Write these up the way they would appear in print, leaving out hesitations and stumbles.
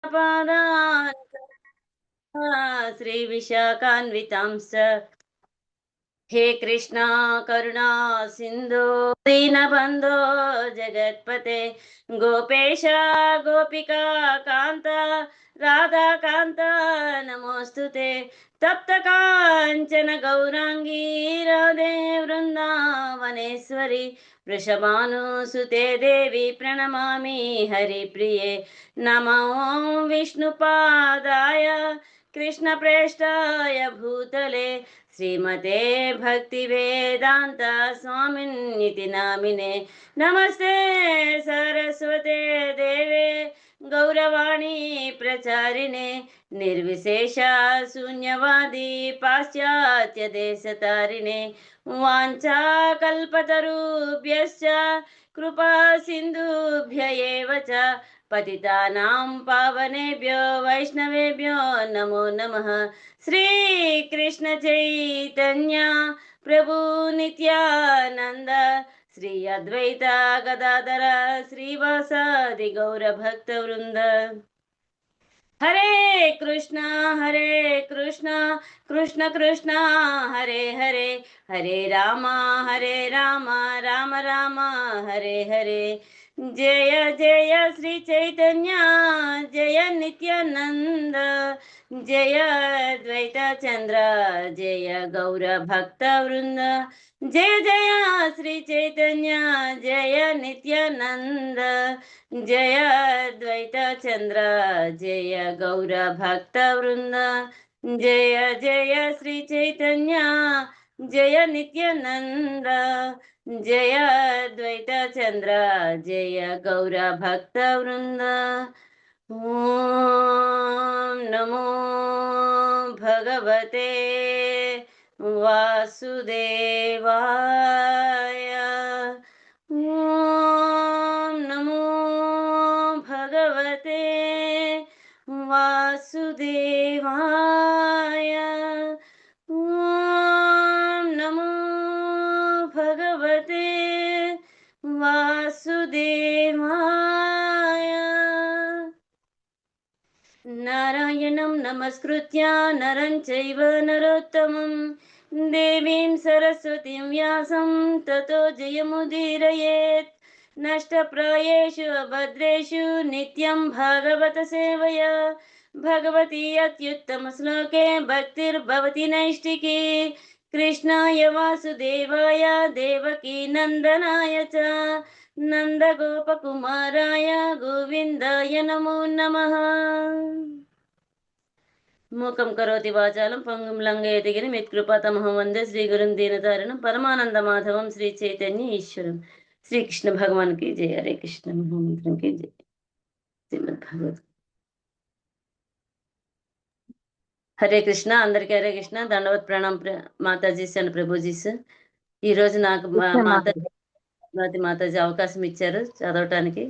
పాదాన్ శ్రీ విశాఖాన్వితాంశ్చ हे कृष्णा करुणा सिंधु दीनबंधो जगत्पते गोपेश गोपिका कांत राधा कांत नमोस्तुते तप्त कांचन गौरांगी राधे वृंदावनेश्वरी वृषभानुसुते देवी प्रणमामि हरिप्रिये नमो विष्णुपादाय कृष्णप्रेष्ठाय भूतले श्रीमते भक्ति वेदांत स्वामिन्निति नामिने नमस्ते सरस्वते देवे गौरवाणी प्रचारिणे निर्विशेष शून्यवादी पाश्चात्य देशतारिणे वाञ्छा कल्पतरुभ्यश्च कृपा सिन्धुभ्य एव च पतितानां पावनेभ्यो वैष्णवेभ्यो नमो नमः श्री कृष्ण चैतन्य प्रभु नित्यानंद श्री अद्वैत गदाधर श्रीवासादि गौर भक्त वृंद हरे कृष्णा कृष्ण कृष्ण हरे हरे हरे राम राम राम हरे हरे जय जय श्री चैतन्य जय नित्यानंद जय द्वैत चंद्र जय गौर भक्त वृंद जय जय श्री चैतन्य जय नित्यानंद जय द्वैत चंद्र जय गौर भक्त वृंद जय जय श्री चैतन्य जय नित्यानंद जय द्वैत चंद्र जय गौर भक्त वृंद ओम नमो भगवते वासुदेवाय ओम नमो भगवते वासुदेवाय ओम नमो भगवते वासुदेवाय नारायणं नमस्कृत्य नरं चैव नरोत्तमं देवीं सरस्वतीं व्यासं ततो जयमुदीरयेत् नष्टप्रायेषु अभद्रेषु नित्यं भागवत सेवया भगवती अत्युत्तमश्लोके भक्तिर्भवति नैष्टिकी कृष्णाय वासुदेवाय देवकी नन्दनाय च नन्दगोपकुमाराय गोविन्दाय नमो नमः మూకం కరోతి వాచాలం పంగుం లంఘయతి గిరిం యత్కృపాతమహం వందే శ్రీగురుం దీనతారిణం పరమానందమాధవం శ్రీ చైతన్య ఈశ్వరం శ్రీకృష్ణ భగవాన్ కి జయ హరే కృష్ణ మహామంత్రం కి జయ శ్రీమద్ భగవత్ హరే కృష్ణ అందరికీ హరే కృష్ణ దండవత్ ప్రణాం మాతాజీస్ అండ్ ప్రభుజీస్ ఈ రోజు నాకు మాతాజీ అవకాశం ఇచ్చారు చదవటానికి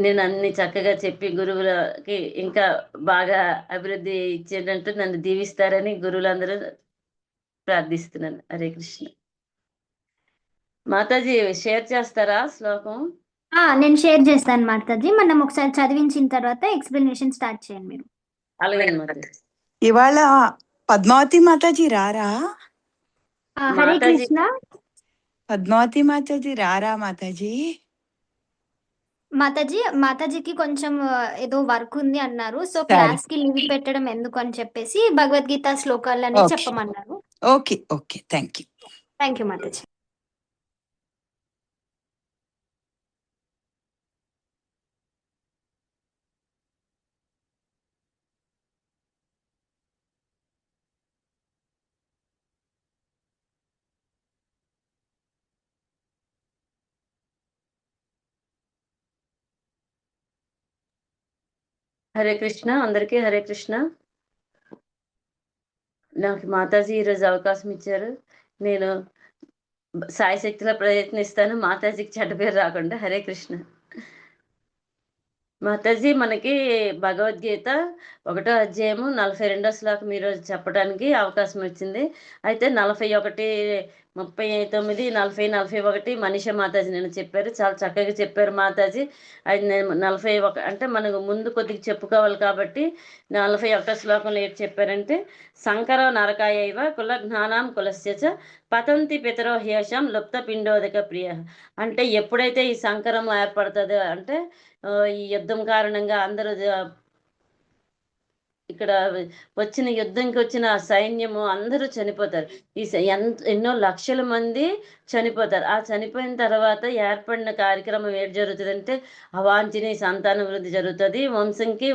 నేను అన్ని చక్కగా చెప్పి గురువులకి ఇంకా బాగా అభివృద్ధి ఇచ్చేటట్టు నన్ను దీవిస్తారని గురువులందరూ ప్రార్థిస్తున్నాను. హరే కృష్ణ. మాతాజీ షేర్ చేస్తారా శ్లోకం? నేను షేర్ చేస్తాను మాతాజీ. మనం ఒకసారి చదివించిన తర్వాత ఎక్స్ప్లెనేషన్ స్టార్ట్ చేయండి మీరు. అలాగే మాతాజీ. ఇవాళ పద్మావతి మాతాజీ రారా? హరే కృష్ణ. పద్మావతి మాతాజీ రారా మాతాజీ? మాతాజీకి కొంచెం ఏదో వర్క్ ఉంది అన్నారు. సో క్లాస్ కి లీవ్ పెట్టడం ఎందుకు అని చెప్పేసి భగవద్గీత శ్లోకాలని చెప్పమన్నారు. Okay okay, thank you. Thank you మాతాజీ. హరే కృష్ణ. అందరికీ హరే కృష్ణ. నాకు మాతాజీ ఈరోజు అవకాశం ఇచ్చారు. నేను సాయి శక్తిలో ప్రయత్నిస్తాను మాతాజీకి చెడ్డ పేరు రాకుండా. హరే కృష్ణ. మాతాజీ మనకి భగవద్గీత 1వ అధ్యాయము 42వ శ్లోకం ఈరోజు చెప్పడానికి అవకాశం వచ్చింది. అయితే 41 39, 40, 41 మనీషా మాతాజీ నేను చెప్పారు. చాలా చక్కగా చెప్పారు మాతాజీ. అది నేను 41 అంటే మనకు ముందు కొద్దిగా చెప్పుకోవాలి కాబట్టి 41 శ్లోకంలో ఏంటి చెప్పారంటే, శంకర నరకాయైవ కుల జ్ఞానాం కులస్య చ పతంతి పితరో హ్యేషం లుప్త పిండోదక ప్రియ. అంటే ఎప్పుడైతే ఈ సంకరం ఏర్పడుతుందో అంటే ఈ యుద్ధం కారణంగా అందరూ ఇక్కడ యుద్ధంకి వచ్చిన సైన్యము అందరూ చనిపోతారు. ఎన్నో లక్షల మంది చనిపోతారు. ఆ చనిపోయిన తర్వాత ఏర్పడిన కార్యక్రమం ఏం జరుగుతుందంటే, అవాంఛనీయ సంతాన వృద్ధి జరుగుతుంది,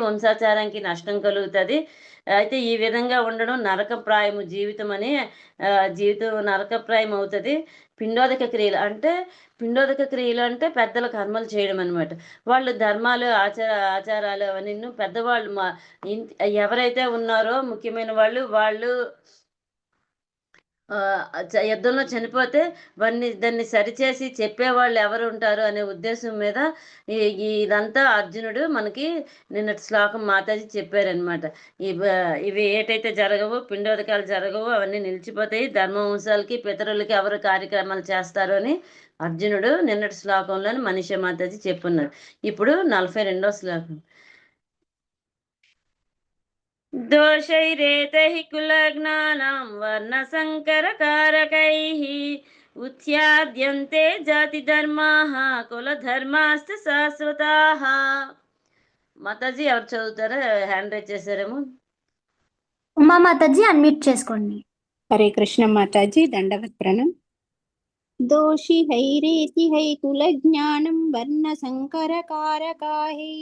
వంశాచారానికి నష్టం కలుగుతుంది. అయితే ఈ విధంగా ఉండడం నరకప్రాయము జీవితం అని, జీవితం నరకప్రాయం అవుతుంది. పిండోదక క్రియలు అంటే పెద్దల కర్మలు చేయడం అనమాట. వాళ్ళు ధర్మాలు ఆచారాలు అవన్నీ పెద్దవాళ్ళు ఎవరైతే ఉన్నారో ముఖ్యమైన వాళ్ళు యుద్ధంలో చనిపోతే దాన్ని సరిచేసి చెప్పేవాళ్ళు ఎవరు ఉంటారు అనే ఉద్దేశం మీద ఇదంతా అర్జునుడు మనకి నిన్నటి శ్లోకం మాతాజీ చెప్పారనమాట. ఇవి ఏటైతే జరగవో, పిండోదకాలు జరగవో అవన్నీ నిలిచిపోతాయి. ధర్మవంశాలకి పితరులకి ఎవరు కార్యక్రమాలు చేస్తారు అని అర్జునుడు నిన్నటి శ్లోకంలోని మనీషా మాతాజీ చెప్పున్నారు. ఇప్పుడు 42వ శ్లోకం. దోషైరేతైః కులజ్ఞానాం వర్ణసంకరకారకైః ఉచ్యాద్యంతే జాతిధర్మాః కులధర్మాశ్చ శాశ్వతాః. మాతాజీ ఎవరు చదువుతారో హ్యాండ్ రైజ్ చేశారేమో. ఉమా మాతాజీ అన్మ్యూట్ చేసుకోండి. హరే కృష్ణ మాతాజీ, దండవత్ ప్రణం. దోషి హైరేతి హై కుల జ్ఞానం వర్ణ సంకర కారకాహి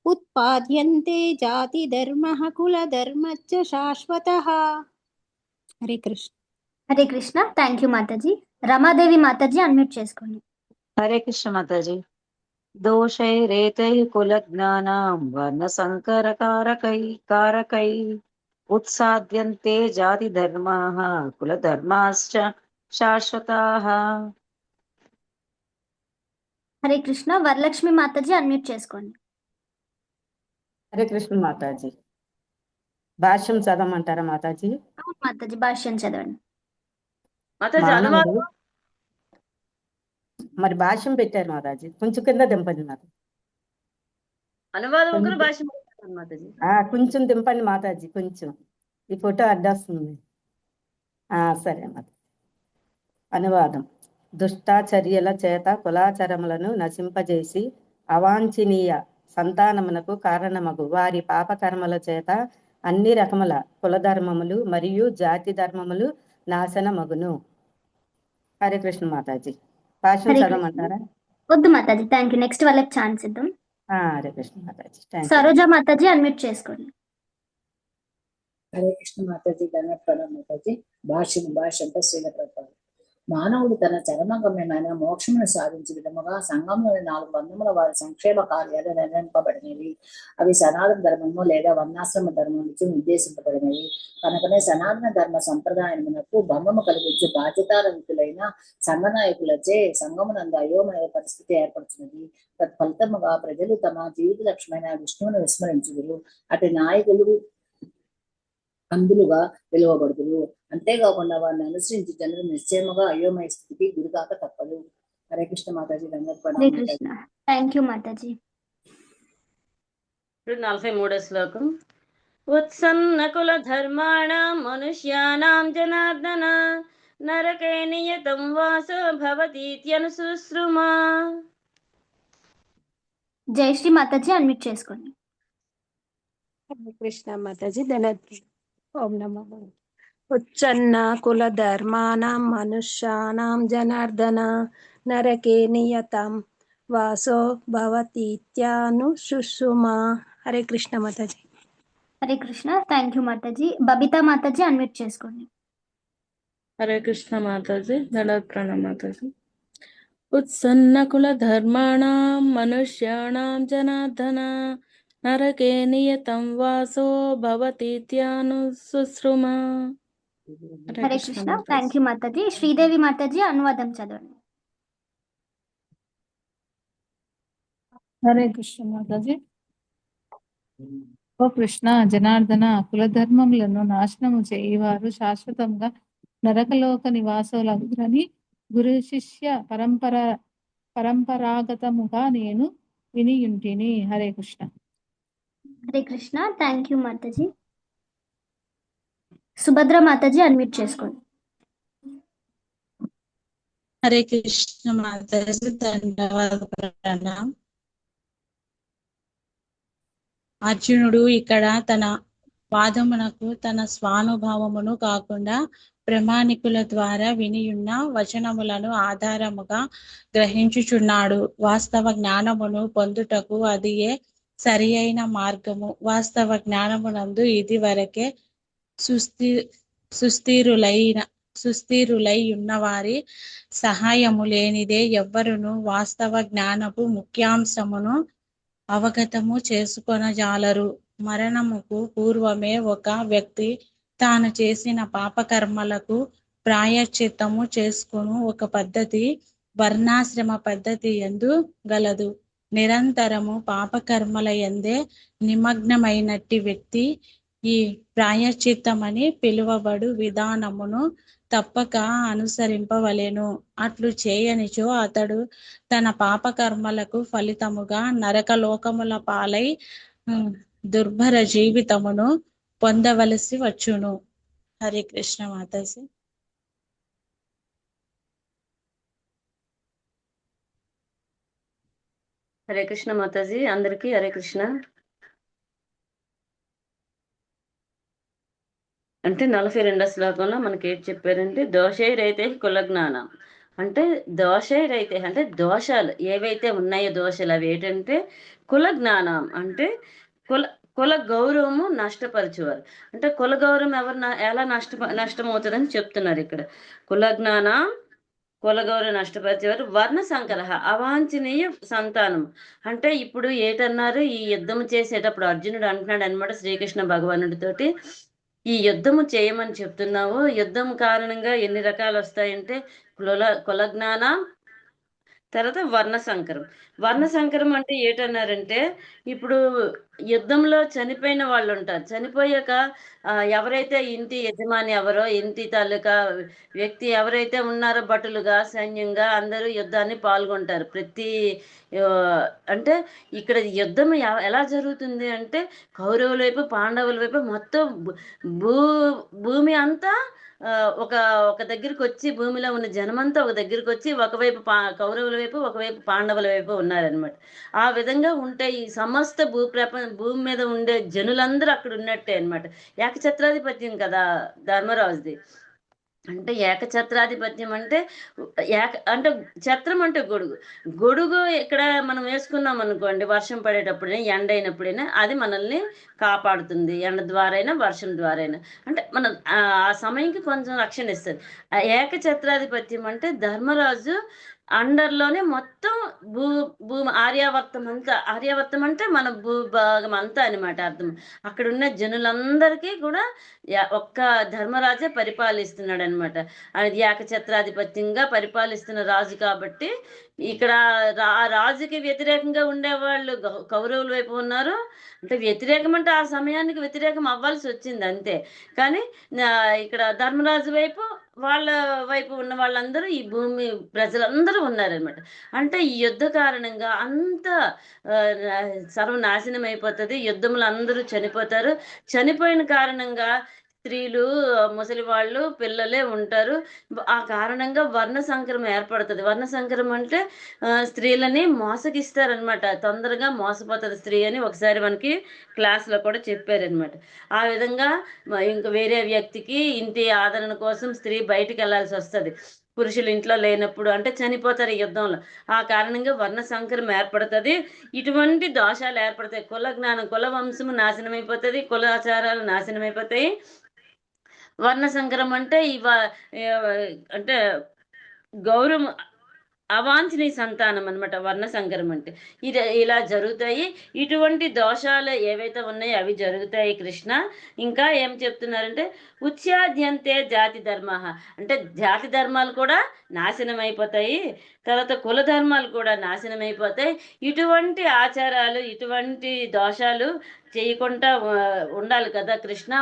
ఉత్పాద్యంతే జాతి ధర్మ కుల ధర్మచ్చ శాశ్వతః. హరే కృష్ణ. హరే కృష్ణ. థ్యాంక్ యూ మాతాజీ. రమాదేవి మాతాజీ అన్మ్యూట్ చేసుకోండి. హరే కృష్ణ మాతాజీ. దోషైరేతైః కుల జ్ఞానాం వర్ణ సంకర కారకై ఉత్సాద్యంతే జాతి ధర్మాః కుల ధర్మాశ్చ శాశ్వతాః. హరే కృష్ణ. వరలక్ష్మి మాతాజీ అన్మ్యూట్ చేసుకోండి. హరే కృష్ణ మాతాజీ. భాష్యం చదవమంటారా మాతాజీ? అవును మాతాజీ, భాష్యం చదవండి. మాతాజీ మానవుడు అనువాదం మరి భాష్యం పెట్టారు మాతాజీ, కొంచెం కింద దింపండి మాతాజీ. అనువాదం ఒకరు భాష మాతాజీ. కొంచెం దింపండి మాతాజీ, కొంచెం. ఈ ఫోటో అడ్డొస్తుంది. సరే మాతాజీ. అనువాదం. దుష్టాచర్యల చేత కులాచరములను నశింపజేసి అవాంఛనీయ సంతానమునకు కారణమగు వారి పాపకర్మల చేత అన్ని రకముల కులధర్మములు మరియు జాతి ధర్మములు నాశనమగును. హరే కృష్ణ మాతాజీ. భాష్యం హరే కృష్ణ. చదవమంటారా? వద్దు మాతాజీ, థ్యాంక్ యూ. నెక్స్ట్ వాళ్ళకి ఛాన్స్ ఇద్దాం. Hare Krishna Mataji. Thank you. Saroja Mataji unmute చేసుకోండి. హరే కృష్ణ మాతాజీ. ధన్యవాదాలు మాతాజీ. భాష్యంతో శ్రీల ప్రభుపాద. మానవుడు తన చరమగమ్యమైన మోక్షమును సాధించే విధముగా సంఘంలోని 4 వర్ణముల వారి సంక్షేమ కార్యాలు నిర్ణయింపబడినవి. అవి సనాతన ధర్మము లేదా వర్ణాశ్రమ ధర్మం నుంచి నిర్దేశింపబడినవి. కనుకనే సనాతన ధర్మ సంప్రదాయమునకు భంగము కలిగించే బాధ్యతారహితులైన సంఘ నాయకులచే సంఘమునందు అయోమయ పరిస్థితి ఏర్పడుతున్నది. తత్ఫలితముగా ప్రజలు తమ జీవిత లక్ష్యమైన విష్ణువును విస్మరించుదురు. అటు నాయకులు అందులుగా పిలువబడుతురు. అంతేకాకుండా వారిని అనుసరించి జనులు నిశ్చయముగా అయోమయ స్థితికి గురికాక తప్పదు. హరే కృష్ణ మాతాజీ. హరే ధన్యవాదాలు. కృష్ణ. థ్యాంక్ యూ మాతాజీ. ఇప్పుడు 43వ శ్లోకం. ఉత్సన్న కుల ధర్మాణం మనుష్యానాం జనార్దన నరకే నియతం వాసో భవతీత్యనుశుశ్రుమా. జయశ్రీ మాతాజీ అన్మ్యూట్ చేసుకోండి. హరే కృష్ణ మాతాజీ, ధనత్. ఓం నమో భగవతే. ఉచ్చన్న కుల ధర్మానాం మనుష్యానాం జనార్దన నరకే నియతం వాసో భవతీత్యనుశుశ్రుమా. హరే కృష్ణ మాతాజీ. హరే కృష్ణ. థ్యాంక్ యూ మాతాజీ. బబితా మాతాజీ అన్మ్యూట్ చేసుకోండి. హరే కృష్ణ మాతాజీ. దండవత్ ప్రణామ్ మాతాజీ. ఉత్సన్న కుల ధర్మాణం మనుష్యాణం జనార్దన నరకే నియతం వాసో భవతీత్యనుశుశ్రుమా. హరే కృష్ణ. థ్యాంక్ యూ మాతాజీ. శ్రీదేవి మాతాజీ అనువాదం చదవండి. హరే కృష్ణ మాతాజీ. ఓ కృష్ణ జనార్దన, కులధర్మములను నాశనము చేయువారు శాశ్వతంగా నరకలోక నివాసులగురని గురు శిష్య పరంపరాగతముగా నేను వినియుంటిని. హరే కృష్ణ. హరే కృష్ణ. థ్యాంక్ యూ మాతాజీ. సుభద్ర మాతాజీ అన్మ్యూట్ చేసుకోండి. హరే కృష్ణ మాతాజీ, ధన్యవాద ప్రణామం. అర్జునుడు ఇక్కడ తన వాదమునకు తన స్వానుభావమును కాకుండా ప్రమాణికుల ద్వారా వినియున్న వచనములను ఆధారముగా గ్రహించుచున్నాడు. వాస్తవ జ్ఞానమును పొందుటకు అదియే సరి అయిన మార్గము. వాస్తవ జ్ఞానమునందు ఇది వరకే సుస్థిరులై ఉన్నవారి సహాయము లేనిదే ఎవ్వరును వాస్తవ జ్ఞానపు ముఖ్యాంశమును అవగతము చేసుకొనజాలరు. మరణముకు పూర్వమే ఒక వ్యక్తి తాను చేసిన పాపకర్మలకు ప్రాయశ్చిత్తము చేసుకొను ఒక పద్ధతి వర్ణాశ్రమ పద్ధతి యందు గలదు. నిరంతరము పాపకర్మల యందే నిమగ్నమైనట్టి వ్యక్తి ఈ ప్రాయశ్చిత్తమని పిలువబడు విధానమును తప్పక అనుసరింపవలెను. అట్లు చేయనిచో అతడు తన పాపకర్మలకు ఫలితముగా నరకలోకముల పాలై దుర్భర జీవితమును పొందవలసి వచ్చును. హరే కృష్ణ మాతాజీ. హరే కృష్ణ మాతాజీ, అందరికీ హరే కృష్ణ. అంటే 42వ శ్లోకంలో మనకి ఏంటి చెప్పారంటే, దోషైరైతే కులజ్ఞానం అంటే దోషైరైతే అంటే దోషాలు ఏవైతే ఉన్నాయో దోషాలు అవి ఏంటంటే కుల జ్ఞానం అంటే కుల గౌరవము నష్టపరిచేవారు. అంటే కుల గౌరవం ఎలా నష్టమవుతుందని చెప్తున్నారు ఇక్కడ. కుల జ్ఞానం కుల గౌరవం నష్టపరిచేవారు. వర్ణ సంకర అవాంఛనీయ సంతానం అంటే ఇప్పుడు ఏటన్నారు, ఈ యుద్ధం చేసేటప్పుడు అర్జునుడు అంటున్నాడు అనమాట శ్రీకృష్ణ భగవానుడితోటి, ఈ యుద్ధము చేయమని చెప్తున్నావు, యుద్ధం కారణంగా ఎన్ని రకాలు వస్తాయంటే కుల జ్ఞానం, తర్వాత వర్ణ సంకరం. వర్ణ సంకరం అంటే ఏంటన్నారంటే, ఇప్పుడు యుద్ధంలో చనిపోయిన వాళ్ళు ఉంటారు. చనిపోయాక ఎవరైతే ఇంటి యజమాని ఎవరో, ఇంటి తాలూకా వ్యక్తి ఎవరైతే ఉన్నారో భటులుగా సైన్యంగా అందరూ యుద్ధాన్ని పాల్గొంటారు. అంటే ఇక్కడ యుద్ధం ఎలా జరుగుతుంది అంటే కౌరవుల వైపు పాండవుల వైపు మొత్తం భూమి అంతా ఒక దగ్గరికి వచ్చి, భూమిలో ఉన్న జనమంతా ఒక దగ్గరికి వచ్చి ఒకవైపు కౌరవుల వైపు ఒకవైపు పాండవుల వైపు ఉన్నారనమాట. ఆ విధంగా ఉంటే ఈ సమస్త భూమి మీద ఉండే జనులందరూ అక్కడ ఉన్నట్టే అనమాట. ఏకఛత్రాధిపత్యం కదా ధర్మరాజుది. అంటే ఏకఛత్రాధిపత్యం అంటే అంటే ఛత్రం అంటే గొడుగు ఇక్కడ మనం వేసుకున్నాం అనుకోండి, వర్షం పడేటప్పుడైనా ఎండ అయినప్పుడైనా అది మనల్ని కాపాడుతుంది. ఎండ ద్వారైనా వర్షం ద్వారైనా అంటే మనం ఆ సమయంకి కొంచెం రక్షణ ఇస్తుంది. ఏకఛత్రాధిపత్యం అంటే ధర్మరాజు అండర్లోనే మొత్తం భూమి ఆర్యావర్తం అంటే మన భూభాగం అంతా అనమాట అర్థం. అక్కడ ఉన్న జనులందరికీ కూడా ఒక్క ధర్మరాజే పరిపాలిస్తున్నాడు అనమాట. అది ఏకఛత్రాధిపత్యంగా పరిపాలిస్తున్న రాజు కాబట్టి ఇక్కడ ఆ రాజుకి వ్యతిరేకంగా ఉండేవాళ్ళు కౌరవుల వైపు ఉన్నారు. అంటే వ్యతిరేకం అంటే ఆ సమయానికి వ్యతిరేకం అవ్వాల్సి వచ్చింది అంతే. కానీ ఇక్కడ ధర్మరాజు వైపు వాళ్ళ వైపు ఉన్న వాళ్ళందరూ ఈ భూమి ప్రజలందరూ ఉన్నారనమాట. అంటే ఈ యుద్ధ కారణంగా అంత సర్వనాశనం అయిపోతుంది. యుద్ధంలో అందరూ చనిపోతారు. చనిపోయిన కారణంగా స్త్రీలు, ముసలి వాళ్ళు, పిల్లలే ఉంటారు. ఆ కారణంగా వర్ణ సంకరం ఏర్పడుతుంది. వర్ణ సంకరం అంటే స్త్రీలని మోసగిస్తారనమాట. తొందరగా మోసపోతుంది స్త్రీ అని ఒకసారి మనకి క్లాస్లో కూడా చెప్పారనమాట. ఆ విధంగా ఇంకా వేరే వ్యక్తికి ఇంటి ఆదరణ కోసం స్త్రీ బయటికి వెళ్ళాల్సి వస్తుంది పురుషులు ఇంట్లో లేనప్పుడు, అంటే చనిపోతారు ఈ యుద్ధంలో. ఆ కారణంగా వర్ణ సంకరం ఏర్పడుతుంది. ఇటువంటి దోషాలు ఏర్పడతాయి. కుల జ్ఞానం, కుల వంశము నాశనం అయిపోతుంది, కులాచారాలు నాశనం అయిపోతాయి. వర్ణ సంకరం అంటే అంటే గౌరవం అవాంఛనీయ సంతానం అనమాట. వర్ణ సంకరం అంటే ఇలా జరుగుతాయి. ఇటువంటి దోషాలు ఏవైతే ఉన్నాయో అవి జరుగుతాయి కృష్ణ. ఇంకా ఏం చెప్తున్నారంటే ఉచ్ఛాద్యంతే జాతి ధర్మ అంటే జాతి ధర్మాలు కూడా నాశనం అయిపోతాయి. తర్వాత కుల ధర్మాలు కూడా నాశనం అయిపోతాయి. ఇటువంటి ఆచారాలు, ఇటువంటి దోషాలు చేయకుండా ఉండాలి కదా కృష్ణ.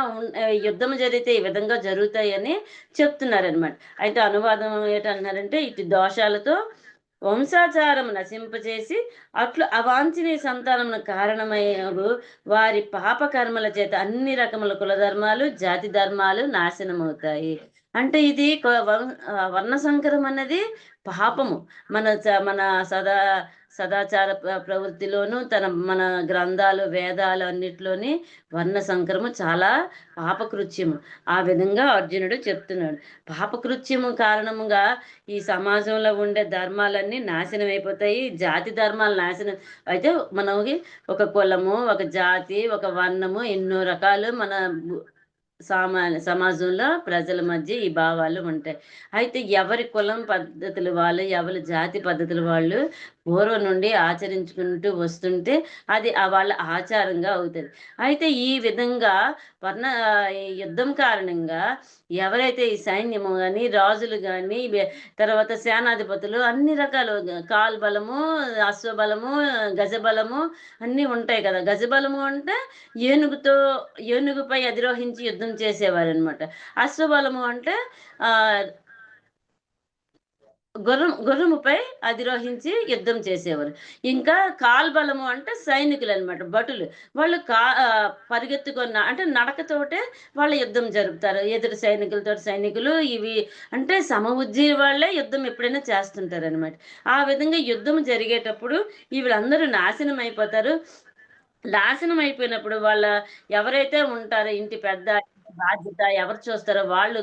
యుద్ధం జరిగితే ఈ విధంగా జరుగుతాయని చెప్తున్నారనమాట. అయితే అనువాదం ఏంటంటున్నారంటే, ఇటు దోషాలతో వంశాచారం నశింపచేసి అట్లు అవాంఛనీయ సంతానమున కారణమయ్యగు వారి పాప కర్మల చేత అన్ని రకముల కుల ధర్మాలు, జాతి ధర్మాలు నాశనమవుతాయి. అంటే ఇది వర్ణ సంకరం అన్నది పాపము. మన సదాచార ప్రవృత్తిలోను, మన గ్రంథాలు, వేదాలు అన్నిట్లోని వర్ణ సంకరము చాలా పాపకృత్యము. ఆ విధంగా అర్జునుడు చెప్తున్నాడు. పాపకృత్యము కారణముగా ఈ సమాజంలో ఉండే ధర్మాలన్నీ నాశనం అయిపోతాయి. జాతి ధర్మాలు నాశనం అయితే మనకి ఒక కులము, ఒక జాతి, ఒక వర్ణము, ఎన్నో రకాలు మన సమాజంలో ప్రజల మధ్య ఈ భావాలు ఉంటాయి. అయితే ఎవరి కులం పద్ధతులు వాళ్ళు, ఎవరి జాతి పద్ధతులు వాళ్ళు పూర్వం నుండి ఆచరించుకుంటూ వస్తుంటే అది వాళ్ళ ఆచారంగా అవుతుంది. అయితే ఈ విధంగా యుద్ధం కారణంగా ఎవరైతే ఈ సైన్యము కానీ, రాజులు కానీ, తర్వాత సేనాధిపతులు అన్ని రకాలు కాల్బలము, అశ్వబలము, గజబలము అన్నీ ఉంటాయి కదా. గజబలము అంటే ఏనుగుపై అధిరోహించి యుద్ధం చేసేవారు అనమాట. అశ్వబలము అంటే గుర్రముపై అధిరోహించి యుద్ధం చేసేవారు. ఇంకా కాల్బలము అంటే సైనికులు అనమాట, భటులు. వాళ్ళు పరిగెత్తుకున్న అంటే నడకతోటే వాళ్ళ యుద్ధం జరుపుతారు. ఎదురు సైనికులు ఇవి అంటే సమబుద్ధి వాళ్ళే యుద్ధం ఎప్పుడైనా చేస్తుంటారు అనమాట. ఆ విధంగా యుద్ధం జరిగేటప్పుడు వీళ్ళందరూ నాశనం అయిపోతారు. నాశనం అయిపోయినప్పుడు ఎవరైతే ఉంటారో ఇంటి పెద్ద బాధ్యత ఎవరు చూస్తారో వాళ్ళు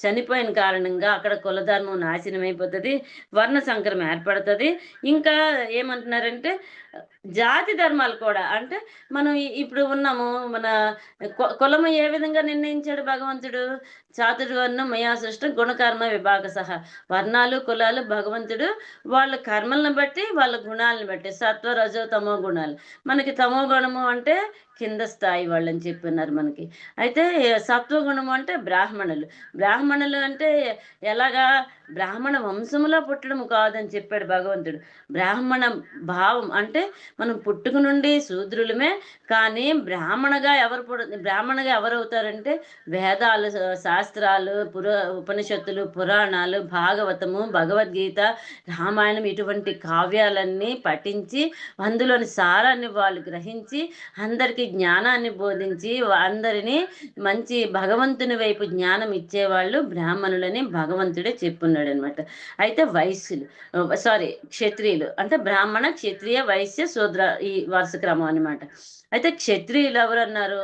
చనిపోయిన కారణంగా అక్కడ కులధర్మం నాశనం అయిపోతుంది, వర్ణ సంకరం ఏర్పడుతుంది. ఇంకా ఏమంటున్నారంటే జాతి ధర్మాలు కూడా అంటే మనం ఇప్పుడు ఉన్నాము, మన కులము ఏ విధంగా నిర్ణయించాడు భగవంతుడు? చాతుర్వర్ణం మయా సృష్టం గుణకర్మ విభాగ సహా. వర్ణాలు, కులాలు భగవంతుడు వాళ్ళ కర్మలను బట్టి, వాళ్ళ గుణాలను బట్టి, సత్వ రజో తమో గుణాలు. మనకి తమో గుణము అంటే కింద స్థాయి వాళ్ళని చెప్పినారు మనకి. అయితే సత్వగుణము అంటే బ్రాహ్మణులు అంటే ఎలాగా? బ్రాహ్మణ వంశములో పుట్టడం కాదని చెప్పాడు భగవంతుడు. బ్రాహ్మణ భావం అంటే మనం పుట్టుక నుండి శూద్రులమే, కానీ బ్రాహ్మణగా ఎవరు అవుతారంటే వేదాలు, శాస్త్రాలు, ఉపనిషత్తులు, పురాణాలు, భాగవతము, భగవద్గీత, రామాయణం ఇటువంటి కావ్యాలన్నీ పఠించి అందులోని సారాన్ని వాళ్ళు గ్రహించి అందరికీ జ్ఞానాన్ని బోధించి అందరినీ మంచి భగవంతుని వైపు జ్ఞానం ఇచ్చేవాళ్ళు బ్రాహ్మణులని భగవంతుడే చెప్పున్నాడు అనమాట. అయితే క్షత్రియులు అంటే బ్రాహ్మణ, క్షత్రియ, వైశ్య, శూద్ర ఈ వరుస క్రమం అనమాట. అయితే క్షత్రియులు ఎవరన్నారు?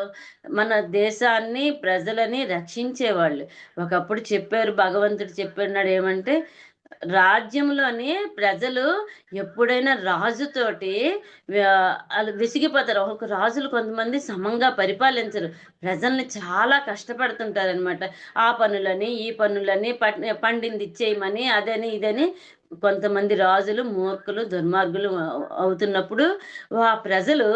మన దేశాన్ని, ప్రజలని రక్షించేవాళ్ళు. ఒకప్పుడు చెప్పారు, భగవంతుడు చెప్పినాడు ఏమంటే, రాజ్యంలోని ప్రజలు ఎప్పుడైనా రాజుతోటి విసిగిపోతారు. ఒక రాజులు కొంతమంది సమంగా పరిపాలించరు, ప్రజల్ని చాలా కష్టపడుతుంటారనమాట. ఆ పనులని, ఈ పనులని, పండింది ఇచ్చేయమని, అదని ఇదని. కొంతమంది రాజులు మూర్ఖులు, దుర్మార్గులు అవుతున్నప్పుడు ఆ ప్రజలు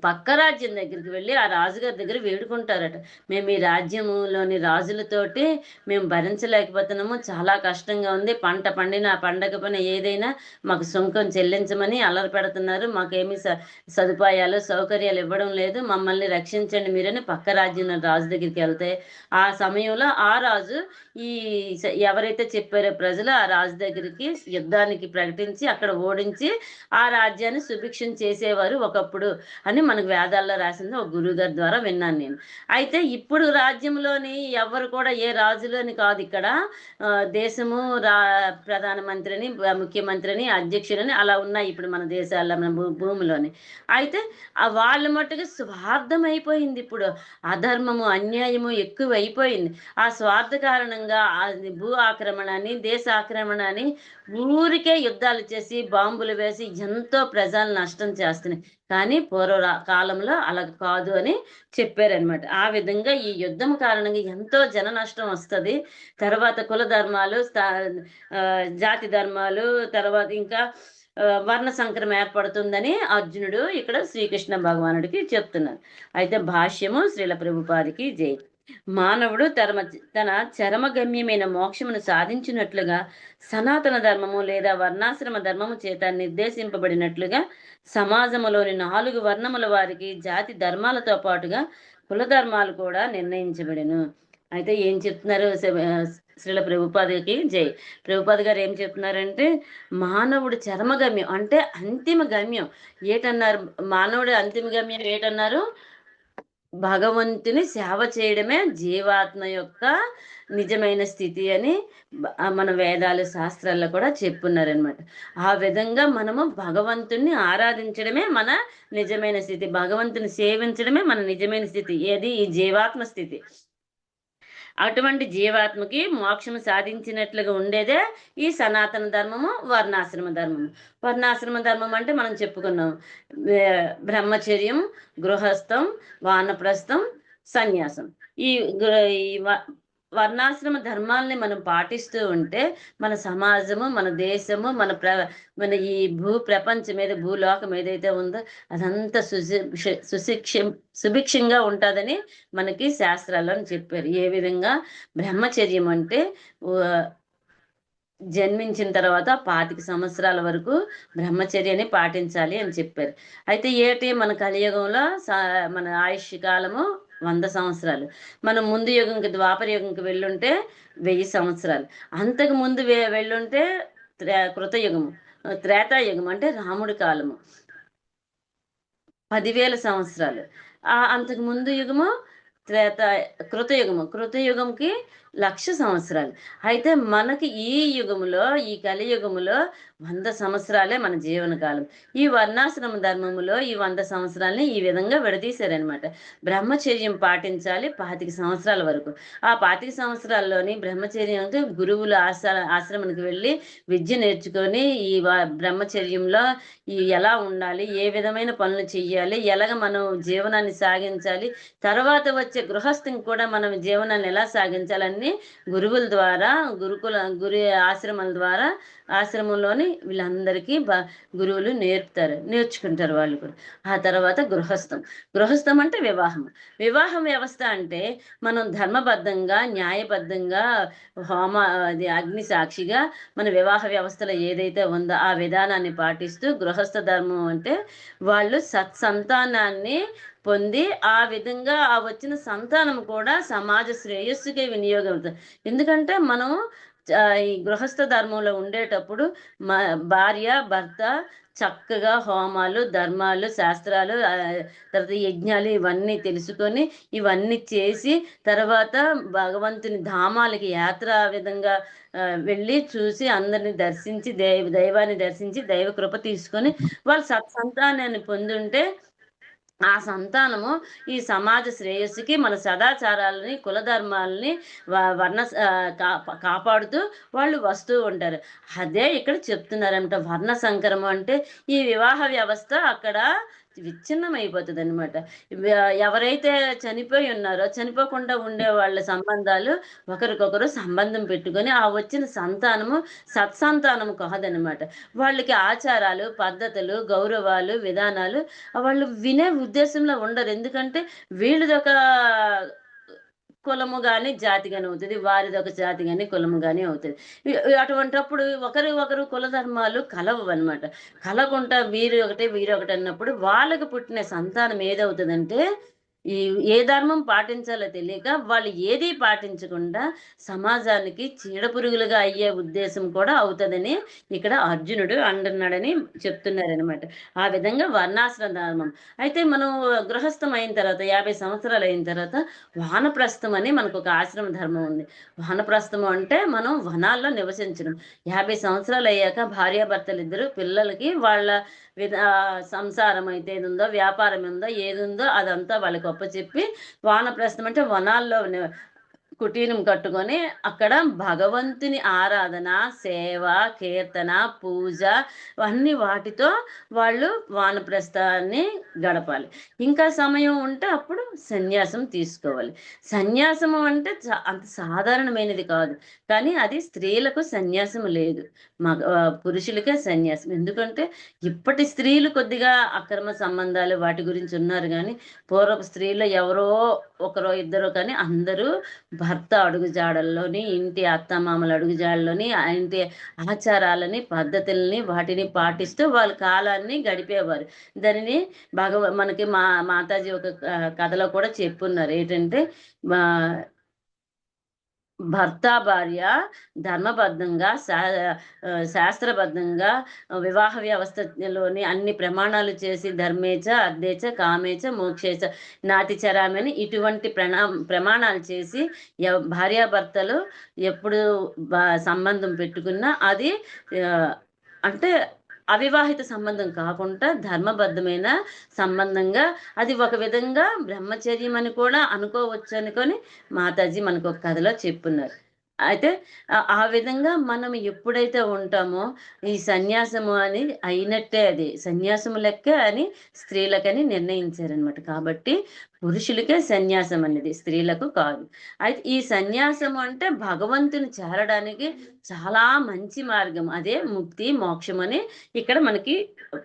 పక్క రాజ్యం దగ్గరికి వెళ్ళి ఆ రాజుగారి దగ్గర వేడుకుంటారట, మేము ఈ రాజ్యంలోని రాజులతోటి మేము భరించలేకపోతున్నాము, చాలా కష్టంగా ఉంది, పంట పండిన పండగ పని ఏదైనా మాకు సుంకం చెల్లించమని అల్లరి పెడుతున్నారు, మాకేమీ సదుపాయాలు సౌకర్యాలు ఇవ్వడం లేదు, మమ్మల్ని రక్షించండి మీరని పక్క రాజ్యం రాజు దగ్గరికి వెళ్తే, ఆ సమయంలో ఆ రాజు ఎవరైతే చెప్పారో ప్రజలు ఆ రాజు దగ్గరికి యుద్ధానికి ప్రకటించి అక్కడ ఓడించి ఆ రాజ్యాన్ని సుభిక్షం చేసేవారు ఒకప్పుడు అని మనకు వేదాల్లో రాసింది ఒక గురువు గారి ద్వారా విన్నాను నేను. అయితే ఇప్పుడు రాజ్యంలోని ఎవరు కూడా ఏ రాజులని కాదు, ఇక్కడ దేశము ప్రధానమంత్రిని, ముఖ్యమంత్రిని, అధ్యక్షులని అలా ఉన్నాయి ఇప్పుడు మన దేశాల్లో, మన భూమిలోని. అయితే వాళ్ళ మట్టుకు స్వార్థం అయిపోయింది. ఇప్పుడు అధర్మము, అన్యాయము ఎక్కువ అయిపోయింది. ఆ స్వార్థ కారణంగా భూ ఆక్రమణ అని, దేశ ఆక్రమణ అని ఊరికే యుద్ధాలు చేసి బాంబులు వేసి ఎంతో ప్రజలు నష్టం చేస్తున్నాయి. కానీ పూర్వ కాలంలో అలా కాదు అని చెప్పారనమాట. ఆ విధంగా ఈ యుద్ధం కారణంగా ఎంతో జన నష్టం వస్తుంది. తర్వాత కుల ధర్మాలు, జాతి ధర్మాలు, తర్వాత ఇంకా వర్ణ సంకరం ఏర్పడుతుందని అర్జునుడు ఇక్కడ శ్రీకృష్ణ భగవానుడికి చెప్తున్నారు. అయితే భాష్యము శ్రీల ప్రభుపాదికి జై. మానవుడు తన చరమగమ్యమైన మోక్షమును సాధించినట్లుగా సనాతన ధర్మము లేదా వర్ణాశ్రమ ధర్మము చేత నిర్దేశింపబడినట్లుగా సమాజములోని 4 వర్ణముల వారికి జాతి ధర్మాలతో పాటుగా కుల ధర్మాలు కూడా నిర్ణయించబడెను. అయితే ఏం చెప్తున్నారు శ్రీల ప్రభుపాదకి జై. ప్రభుపాద గారు ఏం చెప్తున్నారంటే మానవుడు చరమగమ్యం అంటే అంతిమ గమ్యం ఏటన్నారు? మానవుడు అంతిమ గమ్యం ఏటన్నారు? భగవంతుని సేవ చేయడమే జీవాత్మ యొక్క నిజమైన స్థితి అని మన వేదాలు శాస్త్రాల్లో కూడా చెప్పున్నారనమాట. ఆ విధంగా మనము భగవంతుణ్ణి ఆరాధించడమే మన నిజమైన స్థితి, భగవంతుని సేవించడమే మన నిజమైన స్థితి. ఏది? ఈ జీవాత్మ స్థితి. అటువంటి జీవాత్మకి మోక్షం సాధించినట్లుగా ఉండేదే ఈ సనాతన ధర్మము, వర్ణాశ్రమ ధర్మము. వర్ణాశ్రమ ధర్మం అంటే మనం చెప్పుకున్నాం, బ్రహ్మచర్యం, గృహస్థం, వానప్రస్థం, సన్యాసం. ఈ వర్ణాశ్రమ ధర్మాలని మనం పాటిస్తూ ఉంటే మన సమాజము, మన దేశము, మన ఈ ప్రపంచం మీద, భూలోకం ఏదైతే ఉందో అదంతా సుభిక్షంగా ఉంటుందని మనకి శాస్త్రాల్లో చెప్పారు. ఏ విధంగా? బ్రహ్మచర్యం అంటే జన్మించిన తర్వాత 25 సంవత్సరాల వరకు బ్రహ్మచర్యాన్ని పాటించాలి అని చెప్పారు. అయితే ఏటి? మన కలియుగంలో మన ఆయుష్ కాలము 100 సంవత్సరాలు. మనం ముందు యుగంకి, ద్వాపర యుగంకి వెళ్ళుంటే 1000 సంవత్సరాలు. అంతకు ముందు వెళ్ళుంటే కృతయుగము, త్రేతాయుగం అంటే రాముడి కాలము 10,000 సంవత్సరాలు. అంతకు ముందు యుగము కృతయుగంకి 1,00,000 సంవత్సరాలు. అయితే మనకి ఈ యుగములో, ఈ కలియుగములో 100 సంవత్సరాలే మన జీవనకాలం. ఈ వర్ణాశ్రమ ధర్మములో ఈ 100 సంవత్సరాలని ఈ విధంగా విడదీశారనమాట. బ్రహ్మచర్యం పాటించాలి 25 సంవత్సరాల వరకు. ఆ 25 సంవత్సరాల్లోని బ్రహ్మచర్యం అంటే గురువుల ఆశ్రమానికి వెళ్ళి విద్య నేర్చుకొని ఈ బ్రహ్మచర్యంలో ఎలా ఉండాలి, ఏ విధమైన పనులు చెయ్యాలి, ఎలాగ మనం జీవనాన్ని సాగించాలి, తర్వాత వచ్చే గృహస్థం కూడా మనం జీవనాన్ని ఎలా సాగించాలని గురువుల ద్వారా, గురు ఆశ్రమాల ద్వారా, ఆశ్రమంలోని వీళ్ళందరికీ గురువులు నేర్చుకుంటారు వాళ్ళు కూడా. ఆ తర్వాత గృహస్థం అంటే వివాహం వ్యవస్థ అంటే మనం ధర్మబద్ధంగా, న్యాయబద్ధంగా, అగ్ని సాక్షిగా మన వివాహ వ్యవస్థలో ఏదైతే ఉందో ఆ విధానాన్ని పాటిస్తూ గృహస్థ ధర్మం అంటే వాళ్ళు సత్సంతానాన్ని పొంది ఆ విధంగా ఆ వచ్చిన సంతానం కూడా సమాజ శ్రేయస్సుకే వినియోగం అవుతుంది. ఎందుకంటే మనం ఈ గృహస్థ ధర్మంలో ఉండేటప్పుడు భార్య భర్త చక్కగా హోమాలు, ధర్మాలు, శాస్త్రాలు, తర్వాత యజ్ఞాలు ఇవన్నీ తెలుసుకొని ఇవన్నీ చేసి తర్వాత భగవంతుని ధామాలకి యాత్ర విధంగా వెళ్ళి చూసి అందరిని దర్శించి దైవాన్ని దర్శించి దైవ కృప తీసుకొని వాళ్ళు సత్సంతానాన్ని పొందుంటే ఆ సంతానము ఈ సమాజ శ్రేయస్సుకి మన సదాచారాలని, కులధర్మాలని కాపాడుతూ వాళ్ళు వస్తూ ఉంటారు. అదే ఇక్కడ చెప్తున్నారంట. వర్ణ సంకరము అంటే ఈ వివాహ వ్యవస్థ అక్కడ విచ్ఛిన్నమైపోతుంది అనమాట. ఎవరైతే చనిపోయి ఉన్నారో చనిపోకుండా ఉండే వాళ్ళ సంబంధాలు ఒకరికొకరు సంబంధం పెట్టుకొని ఆ వచ్చిన సంతానము సత్సంతానము కాదనమాట. వాళ్ళకి ఆచారాలు, పద్ధతులు, గౌరవాలు, విధానాలు వాళ్ళు వినే ఉద్దేశంలో ఉండరు. ఎందుకంటే వీళ్ళదొక కులము కానీ జాతి కానీ అవుతుంది, వారిది ఒక జాతి కానీ కులము కానీ అవుతుంది. అటువంటిప్పుడు ఒకరు కుల ధర్మాలు కలవు అనమాట. కలకుండా వీరు ఒకటి అన్నప్పుడు వాళ్ళకి పుట్టిన సంతానం ఏదవుతుందంటే ఏ ధర్మం పాటించాలో తెలియక వాళ్ళు ఏది పాటించకుండా సమాజానికి చీడపురుగులుగా అయ్యే ఉద్దేశం కూడా అవుతుందని ఇక్కడ అర్జునుడు అంటున్నాడని చెప్తున్నారనమాట. ఆ విధంగా వర్ణాశ్రమ ధర్మం. అయితే మనం గృహస్థం అయిన తర్వాత 50 సంవత్సరాలు అయిన తర్వాత వానప్రస్థం అని మనకు ఒక ఆశ్రమ ధర్మం ఉంది. వానప్రస్థం అంటే మనం వనాల్లో నివసించడం. 50 సంవత్సరాలు అయ్యాక భార్యాభర్తలు ఇద్దరు పిల్లలకి వాళ్ళ సంసారం అయితే ఏది ఉందో, వ్యాపారం ఉందో, ఏది ఉందో అదంతా వాళ్ళకి అప్పచెప్పి వానప్రస్థం అంటే వనాల్లో కుటీరం కట్టుకొని అక్కడ భగవంతుని ఆరాధన, సేవ, కీర్తన, పూజ అన్ని వాటితో వాళ్ళు వానప్రస్థాన్ని గడపాలి. ఇంకా సమయం ఉంటే అప్పుడు సన్యాసం తీసుకోవాలి. సన్యాసము అంటే అంత సాధారణమైనది కాదు. కానీ అది స్త్రీలకు సన్యాసం లేదు. పురుషులకే సన్యాసం. ఎందుకంటే ఇప్పటి స్త్రీలు కొద్దిగా అక్రమ సంబంధాలు వాటి గురించి ఉన్నారు కానీ పూర్వపు స్త్రీలు ఎవరో ఒకరో ఇద్దరో కానీ అందరూ భర్త అడుగుజాడల్లోని, ఇంటి అత్తమామల అడుగుజాడల్లోని, ఇంటి ఆచారాలని, పద్ధతుల్ని వాటిని పాటిస్తూ వాళ్ళ కాలాన్ని గడిపేవారు. దానిని మనకి మాతాజీ ఒక కథలో కూడా చెప్పున్నారు. ఏంటంటే భర్త భార్య ధర్మబద్ధంగా శాస్త్రబద్ధంగా వివాహ వ్యవస్థలోని అన్ని ప్రమాణాలు చేసి ధర్మేచ అర్ధేచ కామేచ మోక్షేచ నాతిచరామని ఇటువంటి ప్రమాణాలు చేసి భార్యాభర్తలు ఎప్పుడు సంబంధం పెట్టుకున్నా అది అంటే అవివాహిత సంబంధం కాకుండా ధర్మబద్ధమైన సంబంధంగా అది ఒక విధంగా బ్రహ్మచర్యం అని కూడా అనుకోవచ్చు అనుకొని మాతాజీ మనకు ఒక కథలో చెప్పున్నారు. అయితే ఆ విధంగా మనం ఎప్పుడైతే ఉంటామో ఈ సన్యాసము అని అయినట్టే, అది సన్యాసము లెక్క అని స్త్రీలకని నిర్ణయించారనమాట. కాబట్టి పురుషులకే సన్యాసం అనేది, స్త్రీలకు కాదు. అయితే ఈ సన్యాసము అంటే భగవంతుని చేరడానికి చాలా మంచి మార్గం, అదే ముక్తి మోక్షం అని ఇక్కడ మనకి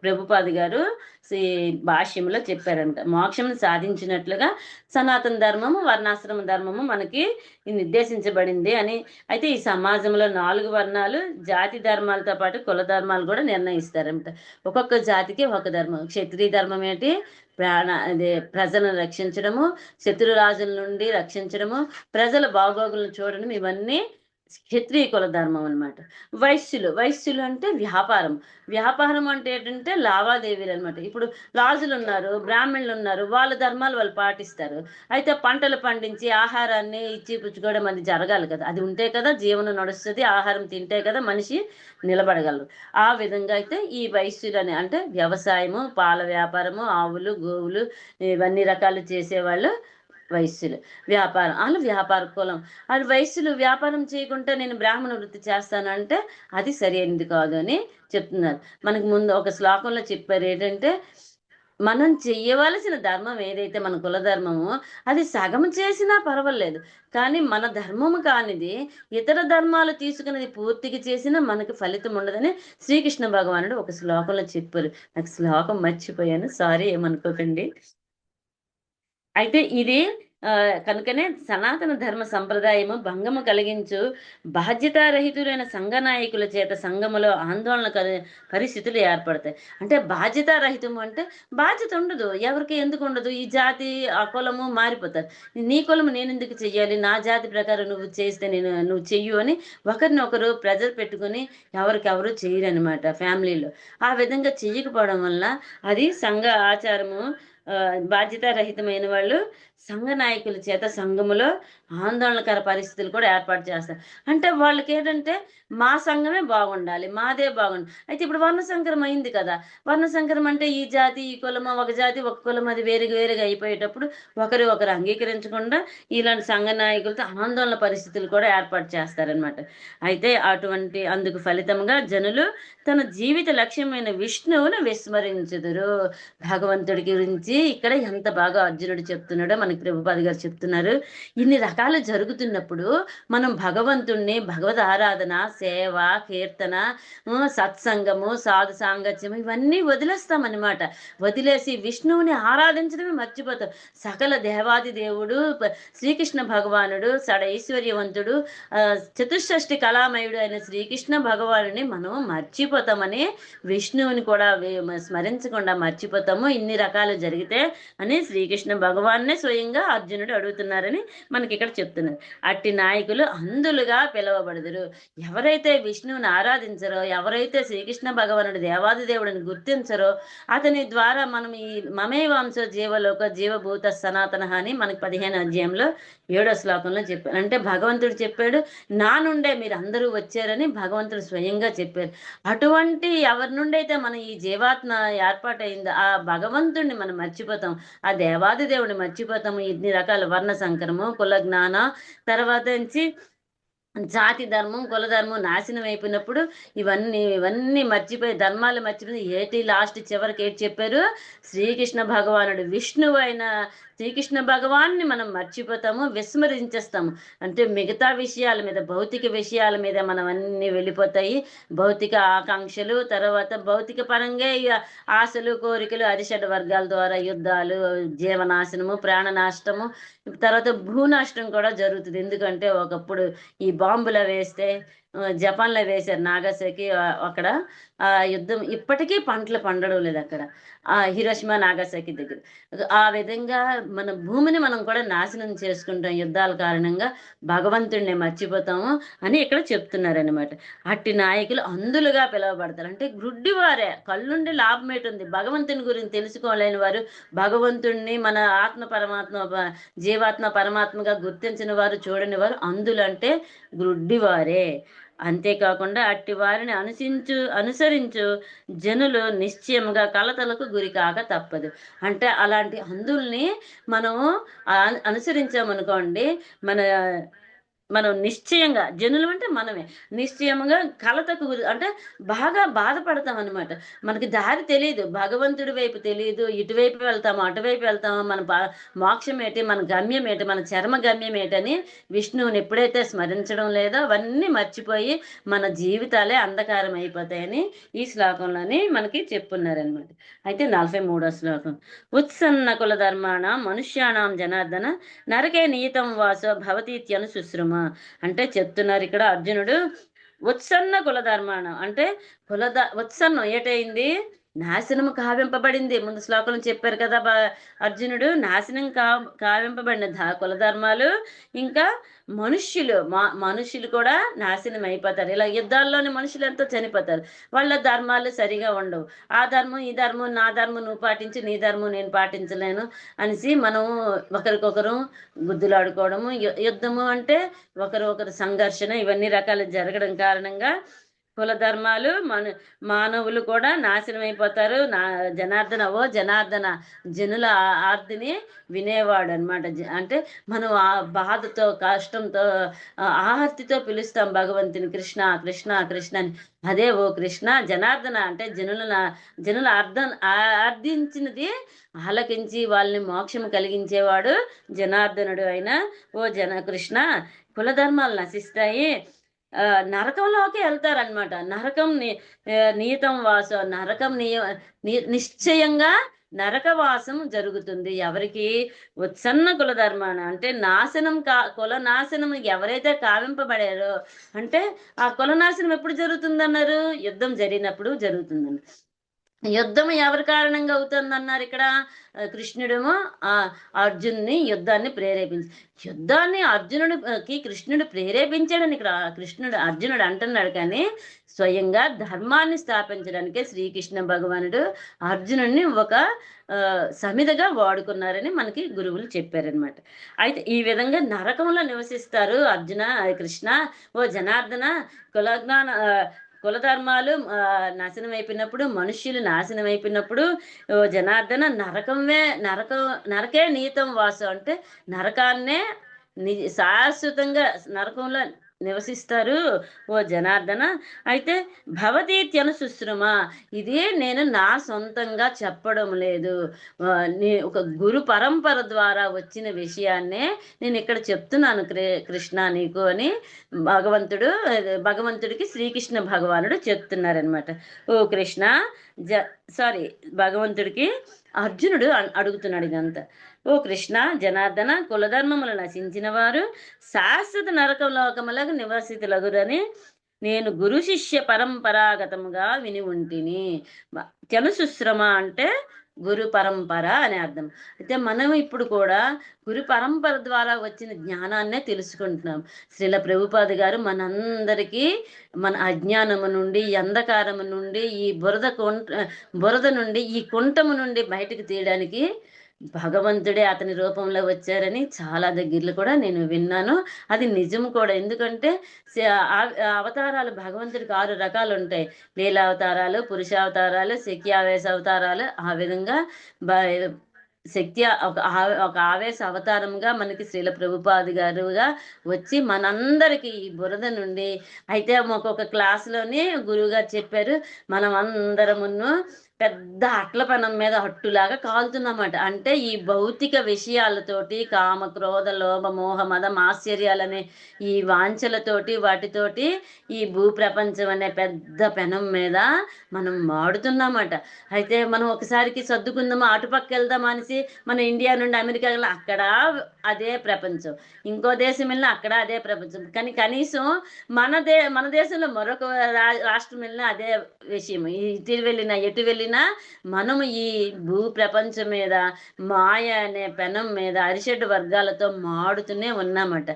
ప్రభుపాద గారు భాష్యంలో చెప్పారంట. మోక్షం సాధించినట్లుగా సనాతన ధర్మము వర్ణాశ్రమ ధర్మము మనకి నిర్దేశించబడింది అని. అయితే ఈ సమాజంలో 4 వర్ణాలు జాతి ధర్మాలతో పాటు కుల ధర్మాలు కూడా నిర్ణయిస్తారంట. ఒక్కొక్క జాతికి ఒక ధర్మం. క్షత్రియ ధర్మం ఏంటి? ప్రజలను రక్షించడము, శత్రురాజుల నుండి రక్షించడము, ప్రజల బాగోగులను చూడడం, ఇవన్నీ క్షత్రియ కుల ధర్మం అనమాట. వైశ్యులు అంటే వ్యాపారం అంటే ఏంటంటే లావాదేవీలు అనమాట. ఇప్పుడు రాజులు ఉన్నారు, బ్రాహ్మణులు ఉన్నారు, వాళ్ళ ధర్మాలు వాళ్ళు పాటిస్తారు. అయితే పంటలు పండించి ఆహారాన్ని ఇచ్చి పుచ్చుకోవడం అది జరగాలి కదా. అది ఉంటే కదా జీవనం నడుస్తుంది, ఆహారం తింటే కదా మనిషి నిలబడగలరు. ఆ విధంగా అయితే ఈ వైశ్యులని అంటే వ్యవసాయము, పాల వ్యాపారము, ఆవులు, గోవులు ఇవన్నీ రకాలు చేసేవాళ్ళు వైశ్యులు. వాళ్ళు వ్యాపార కులం. అది వైశ్యులు వ్యాపారం చేయకుండా నేను బ్రాహ్మణ వృత్తి చేస్తానంటే అది సరైనది కాదు అని చెప్తున్నారు. మనకు ముందు ఒక శ్లోకంలో చెప్పారు ఏంటంటే, మనం చెయ్యవలసిన ధర్మం ఏదైతే మన కుల ధర్మమో అది సగం చేసినా పర్వాలేదు, కానీ మన ధర్మము కానిది ఇతర ధర్మాలు తీసుకున్నది పూర్తిగా చేసినా మనకి ఫలితం ఉండదని శ్రీకృష్ణ భగవానుడు ఒక శ్లోకంలో చెప్పారు. నాకు శ్లోకం మర్చిపోయాను, సారీ, ఏమనుకోకండి. అయితే ఇది కనుకనే సనాతన ధర్మ సంప్రదాయము భంగము కలిగించు బాధ్యతారహితులైన సంఘ నాయకుల చేత సంఘములో ఆందోళన పరిస్థితులు ఏర్పడతాయి. అంటే బాధ్యతారహితము అంటే బాధ్యత ఉండదు, ఎవరికి ఎందుకు ఉండదు? ఈ జాతి ఆ కులము మారిపోతారు. నీ కులము నేను ఎందుకు చెయ్యాలి, నా జాతి ప్రకారం నువ్వు చేస్తే నువ్వు చెయ్యు అని ఒకరినొకరు ప్రెజర్ పెట్టుకుని ఎవరికెవరు చెయ్యరనమాట ఫ్యామిలీలో. ఆ విధంగా చెయ్యకపోవడం వల్ల అది సంఘ ఆచారము బాధ్యతారహితమైన వాళ్ళు సంఘ నాయకుల చేత సంఘములో ఆందోళనకర పరిస్థితులు కూడా ఏర్పాటు చేస్తారు. అంటే వాళ్ళకి ఏంటంటే మా సంఘమే బాగుండాలి, మాదే బాగుండాలి. అయితే ఇప్పుడు వర్ణ సంకరం అయింది కదా. వర్ణ సంకరం అంటే ఈ జాతి ఈ కులము, ఒక జాతి ఒక కులం, అది వేరుగా అయిపోయేటప్పుడు ఒకరు అంగీకరించకుండా ఇలాంటి సంఘ నాయకులతో ఆందోళన పరిస్థితులు కూడా ఏర్పాటు చేస్తారనమాట. అయితే అందుకు ఫలితంగా జనులు తన జీవిత లక్ష్యమైన విష్ణువును విస్మరించుదురు. భగవంతుడి గురించి ఇక్కడ ఎంత బాగా అర్జునుడు చెప్తున్నాడో మనకి ప్రభుపాద గారు చెప్తున్నారు. ఇన్ని రకాలు జరుగుతున్నప్పుడు మనం భగవంతుణ్ణి, భగవద్ ఆరాధన, సేవ, కీర్తన, సత్సంగము, సాధు సాంగత్యం ఇవన్నీ వదిలేస్తామన్నమాట. వదిలేసి విష్ణువుని ఆరాధించడమే మర్చిపోతాం. సకల దేవాది దేవుడు శ్రీకృష్ణ భగవానుడు, ఐశ్వర్యవంతుడు, చతుషష్ఠి కళామయుడు అయిన శ్రీకృష్ణ భగవానుని మనం మర్చిపోతామని, విష్ణువుని కూడా స్మరించకుండా మర్చిపోతాము. ఇన్ని రకాలు జరిగితే అని శ్రీకృష్ణ భగవాన్నే స్వయంగా అర్జునుడు అడుగుతున్నారని మనకి ఇక్కడ చెప్తున్నారు. అట్టి నాయకులు అందులుగా పిలువబడదురు. ఎవరైతే విష్ణువుని ఆరాధించరో, ఎవరైతే శ్రీకృష్ణ భగవానుడు దేవాది దేవుడిని గుర్తించరో, అతని ద్వారా మనం ఈ మమే వంశో జీవలోక జీవభూత సనాతన అని మనకి 15వ అధ్యాయంలో 7వ శ్లోకంలో చెప్పారు. అంటే భగవంతుడు చెప్పాడు, నా నుండే మీరు అందరూ వచ్చారని భగవంతుడు స్వయంగా చెప్పారు. అటువంటి ఎవరి నుండి అయితే మన ఈ జీవాత్మ ఏర్పాటైందో ఆ భగవంతుడిని మనం మర్చిపోతాం, ఆ దేవాది దేవుడిని మర్చిపోతాము. ఇన్ని రకాల వర్ణ సంకరము, కుల జ్ఞాన, తర్వాత నుంచి జాతి ధర్మం కుల ధర్మం నాశనం అయిపోయినప్పుడు ఇవన్నీ మర్చిపోయి ధర్మాలు మర్చిపోయి ఏటి లాస్ట్ చివరికి ఏంటి చెప్పారు? శ్రీకృష్ణ భగవానుడు విష్ణువు అయిన శ్రీకృష్ణ భగవాన్ని మనం మర్చిపోతాము, విస్మరించేస్తాము. అంటే మిగతా విషయాల మీద, భౌతిక విషయాల మీద మనం అన్ని వెళ్ళిపోతాయి. భౌతిక ఆకాంక్షలు, తర్వాత భౌతిక పరంగా ఇక ఆశలు కోరికలు, అరిషడ్ వర్గాల ద్వారా యుద్ధాలు, జీవనాశనము, ప్రాణ నాశనము, తర్వాత భూనాశనం కూడా జరుగుతుంది. ఎందుకంటే ఒకప్పుడు ఈ బాంబులు వేస్తే జపాన్లో వేశారు నాగాసాకి, అక్కడ ఆ యుద్ధం ఇప్పటికీ పంటలు పండడం లేదు అక్కడ, ఆ హిరోషిమా నాగాసాకి దగ్గర. ఆ విధంగా మన భూమిని మనం కూడా నాశనం చేసుకుంటాం యుద్ధాల కారణంగా, భగవంతుడిని మర్చిపోతాము అని ఇక్కడ చెప్తున్నారనమాట. అట్టి నాయకులు అందులుగా పిలువబడతారు. అంటే గుడ్డివారే, కళ్ళుండి లాభం ఏంటుంది? భగవంతుని గురించి తెలుసుకోలేని వారు, భగవంతుడిని మన ఆత్మ పరమాత్మ జీవాత్మ పరమాత్మగా గుర్తించిన వారు, చూడని వారు అందులు అంటే గుడ్డివారే. అంతేకాకుండా అట్టి వారిని అనుసరించు జనులు నిశ్చయముగా కలతలకు గురి కాక తప్పదు. అంటే అలాంటి అంధుల్ని మనం అనుసరించామనుకోండి, మనం నిశ్చయంగా, జనులు అంటే మనమే, నిశ్చయంగా కలతకు అంటే బాగా బాధపడతాం అనమాట. మనకి దారి తెలియదు, భగవంతుడి వైపు తెలియదు, ఇటువైపు వెళ్తాము అటువైపు వెళ్తాము, మన మోక్షం ఏంటి, మన గమ్యం ఏంటి, మన చర్మ గమ్యం ఏంటని విష్ణువుని ఎప్పుడైతే స్మరించడం లేదో అవన్నీ మర్చిపోయి మన జీవితాలే అంధకారం అయిపోతాయని ఈ శ్లోకంలోని మనకి చెప్పున్నారనమాట. అయితే 43వ శ్లోకం. ఉత్సన్న కుల ధర్మాణ మనుష్యాణం జనార్దన నరకే నియతం వాసో భవతీత్యను శుశ్రుమ. అంటే చెప్తున్నారు ఇక్కడ అర్జునుడు, ఉత్సన్న కులధర్మాణం అంటే ఉత్సన్నం ఏటైంది? నాశనం కావింపబడింది. ముందు శ్లోకంలో చెప్పారు కదా అర్జునుడు, నాశనం కావింపబడిన కులధర్మాలు, ఇంకా మనుష్యులు కూడా నాశనం అయిపోతారు. ఇలా యుద్ధాల్లోని మనుషులు ఎంతో చనిపోతారు, వాళ్ళ ధర్మాలు సరిగా ఉండవు. ఆ ధర్మం ఈ ధర్మం, నా ధర్మం నువ్వు పాటించి, నీ ధర్మం నేను పాటించలేను అనేసి మనం ఒకరికొకరు గుద్దులాడుకోవడము, యుద్ధము అంటే ఒకరు సంఘర్షణ, ఇవన్నీ రకాలు జరగడం కారణంగా కుల ధర్మాలు మానవులు కూడా నాశనం అయిపోతారు. జనార్దన జనుల ఆర్తిని వినేవాడు అనమాట. అంటే మనం ఆ బాధతో, కష్టంతో, ఆర్తితో పిలుస్తాం భగవంతుని, కృష్ణ కృష్ణ కృష్ణ అని. అదే ఓ కృష్ణ జనార్దన అంటే జనుల అర్థించినది ఆలకించి వాళ్ళని మోక్షం కలిగించేవాడు జనార్దనుడు అయిన ఓ కృష్ణ. కులధర్మాలు నశిస్తాయి, నరకంలోకి వెళ్తారనమాట. నరకం నియతం వాసం, నరకం నిశ్చయంగా నరకవాసం జరుగుతుంది. ఎవరికి? ఉత్సన్న కుల ధర్మాన అంటే నాశనం కుల నాశనం ఎవరైతే కావింపబడారో, అంటే ఆ కుల నాశనం ఎప్పుడు జరుగుతుందన్నారు? యుద్ధం జరిగినప్పుడు జరుగుతుందన్నారు. యుద్ధం ఎవరి కారణంగా అవుతుందన్నారు ఇక్కడ? కృష్ణుడేమో అర్జునుని యుద్ధాన్ని అర్జునుడికి కృష్ణుడు ప్రేరేపించాడని ఇక్కడ అర్జునుడు అంటున్నాడు. కానీ స్వయంగా ధర్మాన్ని స్థాపించడానికే శ్రీకృష్ణ భగవానుడు అర్జునుడిని ఒక సమిధగా వాడుకున్నారని మనకి గురువులు చెప్పారనమాట. అయితే ఈ విధంగా నరకంలో నివసిస్తారు కృష్ణ. ఓ జనార్దన, కులధర్మాలు నాశనం అయిపోయినప్పుడు, మనుష్యులు నాశనం అయిపోయినప్పుడు, జనార్దన నరకే నీతం వాసు అంటే నరకాన్నే శాశ్వతంగా నరకంలో నివసిస్తారు ఓ జనార్దన. అయితే భవతీత్యను శుశ్రుమ, ఇది నేను నా సొంతంగా చెప్పడం లేదు, ఒక గురు పరంపర ద్వారా వచ్చిన విషయాన్నే నేను ఇక్కడ చెప్తున్నాను కృష్ణ నీకు అని భగవంతుడికి శ్రీకృష్ణ భగవానుడు చెప్తున్నారనమాట. ఓ కృష్ణ భగవంతుడికి అర్జునుడు అడుగుతున్నాడు ఇదంతా. ఓ కృష్ణ జనార్దన, కులధర్మములు నశించిన వారు శాశ్వత నరకలోకములకు నివాసితులగురని నేను గురు శిష్య పరంపరాగతముగా విని ఉంటిని. త్యనుశుశ్రమ అంటే గురు పరంపర అని అర్థం. అయితే మనం ఇప్పుడు కూడా గురు పరంపర ద్వారా వచ్చిన జ్ఞానాన్నే తెలుసుకుంటున్నాం. శ్రీల ప్రభుపాద గారు మనందరికీ మన అజ్ఞానము నుండి, అంధకారము నుండి, ఈ బురద నుండి, ఈ కుంటము నుండి బయటకు తీయడానికి భగవంతుడే అతని రూపంలో వచ్చారని చాలా దగ్గరలో కూడా నేను విన్నాను. అది నిజం కూడా. ఎందుకంటే అవతారాలు భగవంతుడికి 6 రకాలు ఉంటాయి. లీలావతారాలు, పురుషావతారాలు, శక్యావేశ అవతారాలు. ఆ విధంగా శక్తి ఒక ఆవేశ అవతారంగా మనకి శ్రీల ప్రభుపాది గారుగా వచ్చి మనందరికి ఈ బురద నుండి, అయితే ఒక్కొక్క క్లాసులోని గురువు గారు చెప్పారు, మనం అందరమును పెద్ద అట్ల పెనం మీద హట్టులాగా కాలుతున్నమాట. అంటే ఈ భౌతిక విషయాలతోటి, కామ క్రోధ లోభ మోహ మదం ఆశ్చర్యాలనే ఈ వాంఛలతోటి వాటితోటి ఈ భూప్రపంచం అనే పెద్ద పెనం మీద మనం మాడుతున్నామట. అయితే మనం ఒకసారికి సర్దుకుందామా, అటుపక్క వెళ్దాం అనేసి మన ఇండియా నుండి అమెరికా వెళ్ళినా అక్కడ అదే ప్రపంచం, ఇంకో దేశం వెళ్ళినా అక్కడ అదే ప్రపంచం. కానీ కనీసం మన దేశంలో మరొక రాష్ట్రం వెళ్ళినా అదే విషయం. ఇటు వెళ్ళినా ఎటు వెళ్ళినా మనము ఈ భూ ప్రపంచం మీద మాయ అనే పెనం మీద అరిషడ్ వర్గాలతో మాడుతూనే ఉన్నామట.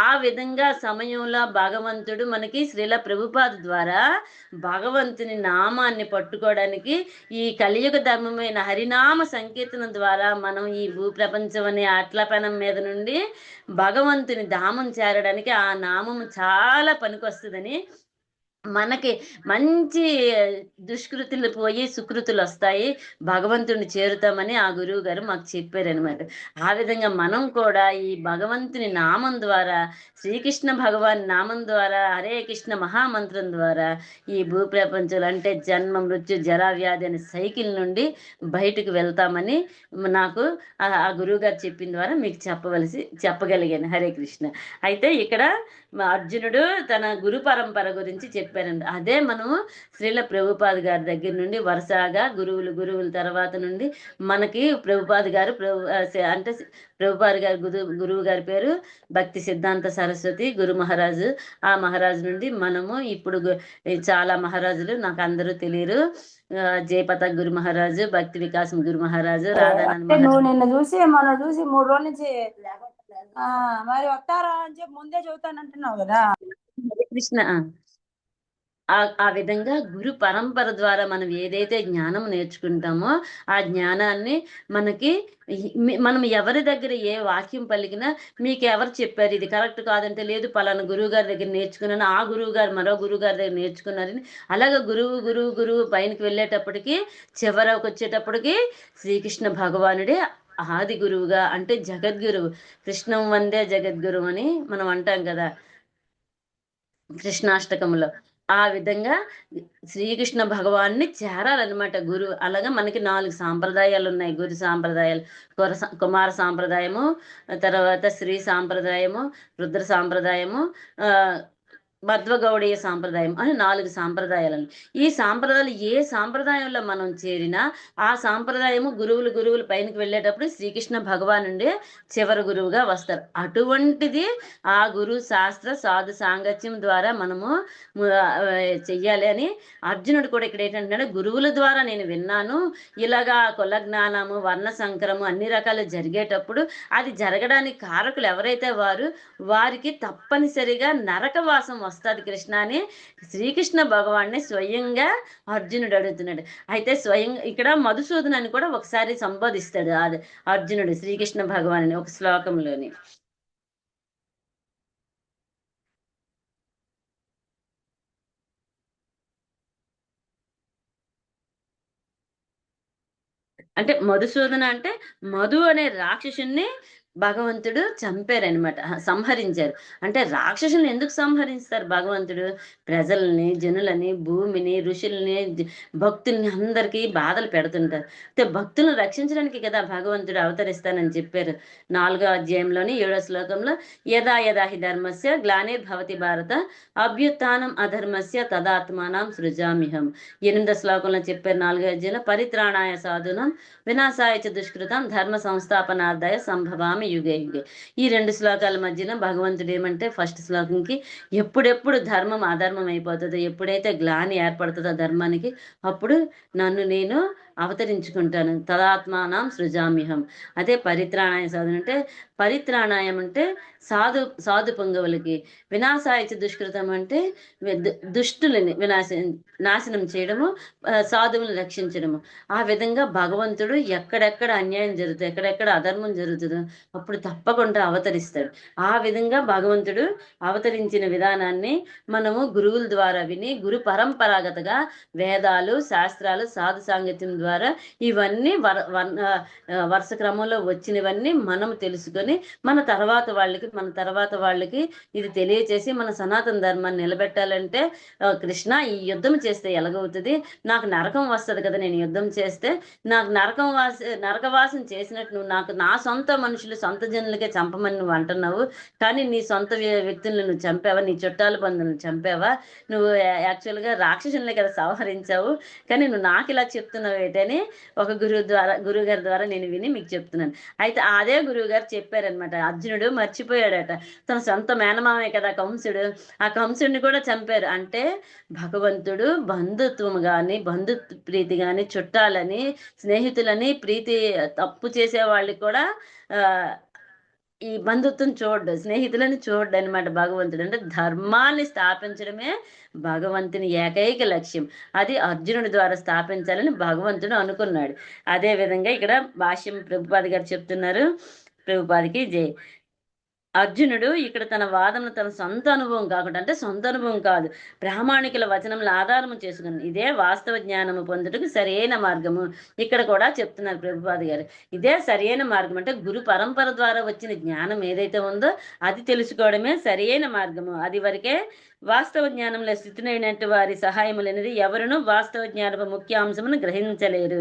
ఆ విధంగా సమయంలో భగవంతుడు మనకి శ్రీల ప్రభుపాద ద్వారా భగవంతుని నామాన్ని పట్టుకోవడానికి ఈ కలియుగ ధర్మమైన హరినామ సంకీర్తనం ద్వారా మనం ఈ భూ ప్రపంచం అనే అట్ల పెనం మీద నుండి భగవంతుని ధామం చేరడానికి ఆ నామం చాలా పనికొస్తుందని, మనకి మంచి దుష్కృతులు పోయి సుకృతులు వస్తాయి, భగవంతుని చేరుతామని ఆ గురువు గారు మాకు చెప్పారనమాట. ఆ విధంగా మనం కూడా ఈ భగవంతుని నామం ద్వారా, శ్రీకృష్ణ భగవాన్ నామం ద్వారా, హరే కృష్ణ మహామంత్రం ద్వారా ఈ భూప్రపంచంలో అంటే జన్మ మృత్యు జరా వ్యాధి అనే సైకిల్ నుండి బయటకు వెళ్తామని నాకు ఆ గురువు గారు చెప్పిన ద్వారా మీకు చెప్పగలిగాను. హరే కృష్ణ. అయితే ఇక్కడ అర్జునుడు తన గురు పరంపర గురించి చెప్పారండి. అదే మనము శ్రీల ప్రభుపాద గారి దగ్గర నుండి వరుసగా గురువుల తర్వాత నుండి మనకి ప్రభుపాద గారు అంటే ప్రభుపాద గారి గురువు గారి పేరు భక్తి సిద్ధాంత సరస్వతి గురు మహారాజు. ఆ మహారాజు నుండి మనము ఇప్పుడు చాలా మహారాజులు నాకు అందరూ తెలియరు. జయపతాక్ గురు మహారాజు, భక్తి వికాసం గురు మహారాజు, రాధానంద నువ్వు నిన్న చూసి మొన్న చూసి 3 రోజుల నుంచి మరి వస్తారా అని చెప్పి ముందే చెబుతానంటున్నావు కదా. కృష్ణ. ఆ విధంగా గురు పరంపర ద్వారా మనం ఏదైతే జ్ఞానం నేర్చుకుంటామో ఆ జ్ఞానాన్ని మనం ఎవరి దగ్గర ఏ వాక్యం పలికినా మీకు ఎవరు చెప్పారు ఇది కరెక్ట్ కాదంటే, లేదు పలానా గురువు గారి దగ్గర నేర్చుకున్నాను, ఆ గురువు గారు మరో గురువు గారి దగ్గర నేర్చుకున్నారని, అలాగే గురువు పైనకి వెళ్ళేటప్పటికి చివరకు వచ్చేటప్పటికి శ్రీకృష్ణ భగవానుడే ఆది గురువుగా, అంటే జగద్గురువు. కృష్ణం వందే జగద్గురువు అని మనం అంటాం కదా కృష్ణాష్టకంలో. ఆ విధంగా శ్రీకృష్ణ భగవాన్ని చేరాలన్నమాట గురువు. అలాగా మనకి 4 సాంప్రదాయాలు ఉన్నాయి. గురు సాంప్రదాయాలు, కుమార సాంప్రదాయము, తర్వాత శ్రీ సాంప్రదాయము, రుద్ర సాంప్రదాయము, మధ్వగౌడీయ సాంప్రదాయం అని 4 సాంప్రదాయాలను. ఈ సాంప్రదాయాలు ఏ సాంప్రదాయంలో మనం చేరినా ఆ సాంప్రదాయము గురువులు పైనకి వెళ్ళేటప్పుడు శ్రీకృష్ణ భగవాన్ నుండి చివరి గురువుగా వస్తారు. అటువంటిది ఆ గురు శాస్త్ర సాధు సాంగత్యం ద్వారా మనము చెయ్యాలి అని అర్జునుడు కూడా ఇక్కడ ఏంటంటే, గురువుల ద్వారా నేను విన్నాను ఇలాగా కుల జ్ఞానము వర్ణ సంకరము అన్ని రకాలు జరిగేటప్పుడు అది జరగడానికి కారకులు ఎవరైతే వారికి తప్పనిసరిగా నరకవాసం వస్తుంది కృష్ణ అని శ్రీకృష్ణ భగవాన్ని స్వయంగా అర్జునుడు అడుగుతున్నాడు. అయితే స్వయంగా ఇక్కడ మధుసూదనాన్ని కూడా ఒకసారి సంబోధిస్తాడు అర్జునుడు శ్రీకృష్ణ భగవాన్ని ఒక శ్లోకంలోని. అంటే మధుసూదన అంటే మధు అనే రాక్షసుని భగవంతుడు చంపారనమాట, సంహరించారు. అంటే రాక్షసుల్ని ఎందుకు సంహరిస్తారు భగవంతుడు? ప్రజల్ని, జనులని, భూమిని, ఋషుల్ని, భక్తుల్ని అందరికీ బాధలు పెడుతుంటారు. అయితే భక్తులను రక్షించడానికి కదా భగవంతుడు అవతరిస్తానని చెప్పారు 4వ అధ్యాయంలోని 7వ శ్లోకంలో. యదా యదా హి ధర్మస్య గ్లానిర్భవతి భారత అభ్యుత్థానం అధర్మస్య తదాత్మానం సృజామిహం. 8వ శ్లోకంలో చెప్పారు 4వ అధ్యాయంలో, పరిత్రాణాయ సాధునం వినాశాయ చ దుష్కృతం ధర్మ సంస్థాపనార్థాయ సంభవామి యుగే యుగే. ఈ 2 శ్లోకాల మధ్యన భగవంతుడు ఏమంటే, ఫస్ట్ శ్లోకంకి ఎప్పుడెప్పుడు ధర్మం అధర్మం అయిపోతుందో, ఎప్పుడైతే గ్లాని ఏర్పడుతుందో ధర్మానికి, అప్పుడు నన్ను నేను అవతరించుకుంటాను. తదాత్మానం సృజామ్యహం. అదే పరిత్రాణాయ సాధన అంటే, పరిత్రాణాయం అంటే సాధు పొంగవులకి, వినాశాయచ దుష్కృతం అంటే దుష్టులని నాశనం చేయడము, సాధువులను రక్షించడము. ఆ విధంగా భగవంతుడు ఎక్కడెక్కడ అన్యాయం జరుగుతుంది, ఎక్కడెక్కడ అధర్మం జరుగుతుందో అప్పుడు తప్పకుండా అవతరిస్తాడు. ఆ విధంగా భగవంతుడు అవతరించిన విధానాన్ని మనము గురువుల ద్వారా విని, గురు పరంపరాగతగా వేదాలు శాస్త్రాలు సాధు సాంగత్యం ద్వారా ఇవన్నీ వరుస క్రమంలో వచ్చినవన్నీ మనం తెలుసుకొని మన తర్వాత వాళ్ళకి ఇది తెలియచేసి మన సనాతన ధర్మాన్ని నిలబెట్టాలంటే కృష్ణ ఈ యుద్ధం చేస్తే ఎలాగవుతుంది, నాకు నరకం వస్తుంది కదా నేను యుద్ధం చేస్తే, నాకు నరకవాసం చేసినట్టు నువ్వు నాకు నా సొంత మనుషులు సొంత జనులకే చంపమని నువ్వు అంటున్నావు, కానీ నీ సొంత వ్యక్తులను నువ్వు చంపావా, నీ చుట్టాల బంధువులను చంపావా, నువ్వు యాక్చువల్గా రాక్షసులనే కదా సంహరించావు, కానీ నువ్వు నాకు ఇలా చెప్తున్నావు ఏంటని ఒక గురువు గారి ద్వారా నేను విని మీకు చెప్తున్నాను. అయితే అదే గురువు గారు చెప్పారనమాట, అర్జునుడు మర్చిపోయాడట తన సొంత మేనమామే కదా కంసుడు, ఆ కంసుడిని కూడా చంపారు. అంటే భగవంతుడు బంధుత్వం కానీ బంధు ప్రీతి కానీ చుట్టాలని స్నేహితులని ప్రీతి తప్పు చేసే వాళ్ళకి కూడా ఈ బంధుత్వం చూడ్డు, స్నేహితులని చూడ్డు అనమాట భగవంతుడు. అంటే ధర్మాన్ని స్థాపించడమే భగవంతుని ఏకైక లక్ష్యం. అది అర్జునుడి ద్వారా స్థాపించాలని భగవంతుడు అనుకున్నాడు. అదే విధంగా ఇక్కడ భాష్యం ప్రభుపాద గారు చెప్తున్నారు. ప్రభుపాదికి జై. అర్జునుడు ఇక్కడ తన వాదన తన సొంత అనుభవం కాకుండా, అంటే సొంత అనుభవం కాదు, ప్రామాణికుల వచనముల ఆధారము చేసుకుని ఇదే వాస్తవ జ్ఞానము పొందుటకు సరైన మార్గము. ఇక్కడ కూడా చెప్తున్నారు ప్రభుపాద గారు, ఇదే సరైన మార్గం. అంటే గురు పరంపర ద్వారా వచ్చిన జ్ఞానం ఏదైతే ఉందో అది తెలుసుకోవడమే సరైన మార్గము. అది వరకే వాస్తవ జ్ఞానంలో స్థితినైనట్టు వారి సహాయము లేనిది ఎవరునూ వాస్తవ జ్ఞానపు ముఖ్యాంశమును గ్రహించలేరు.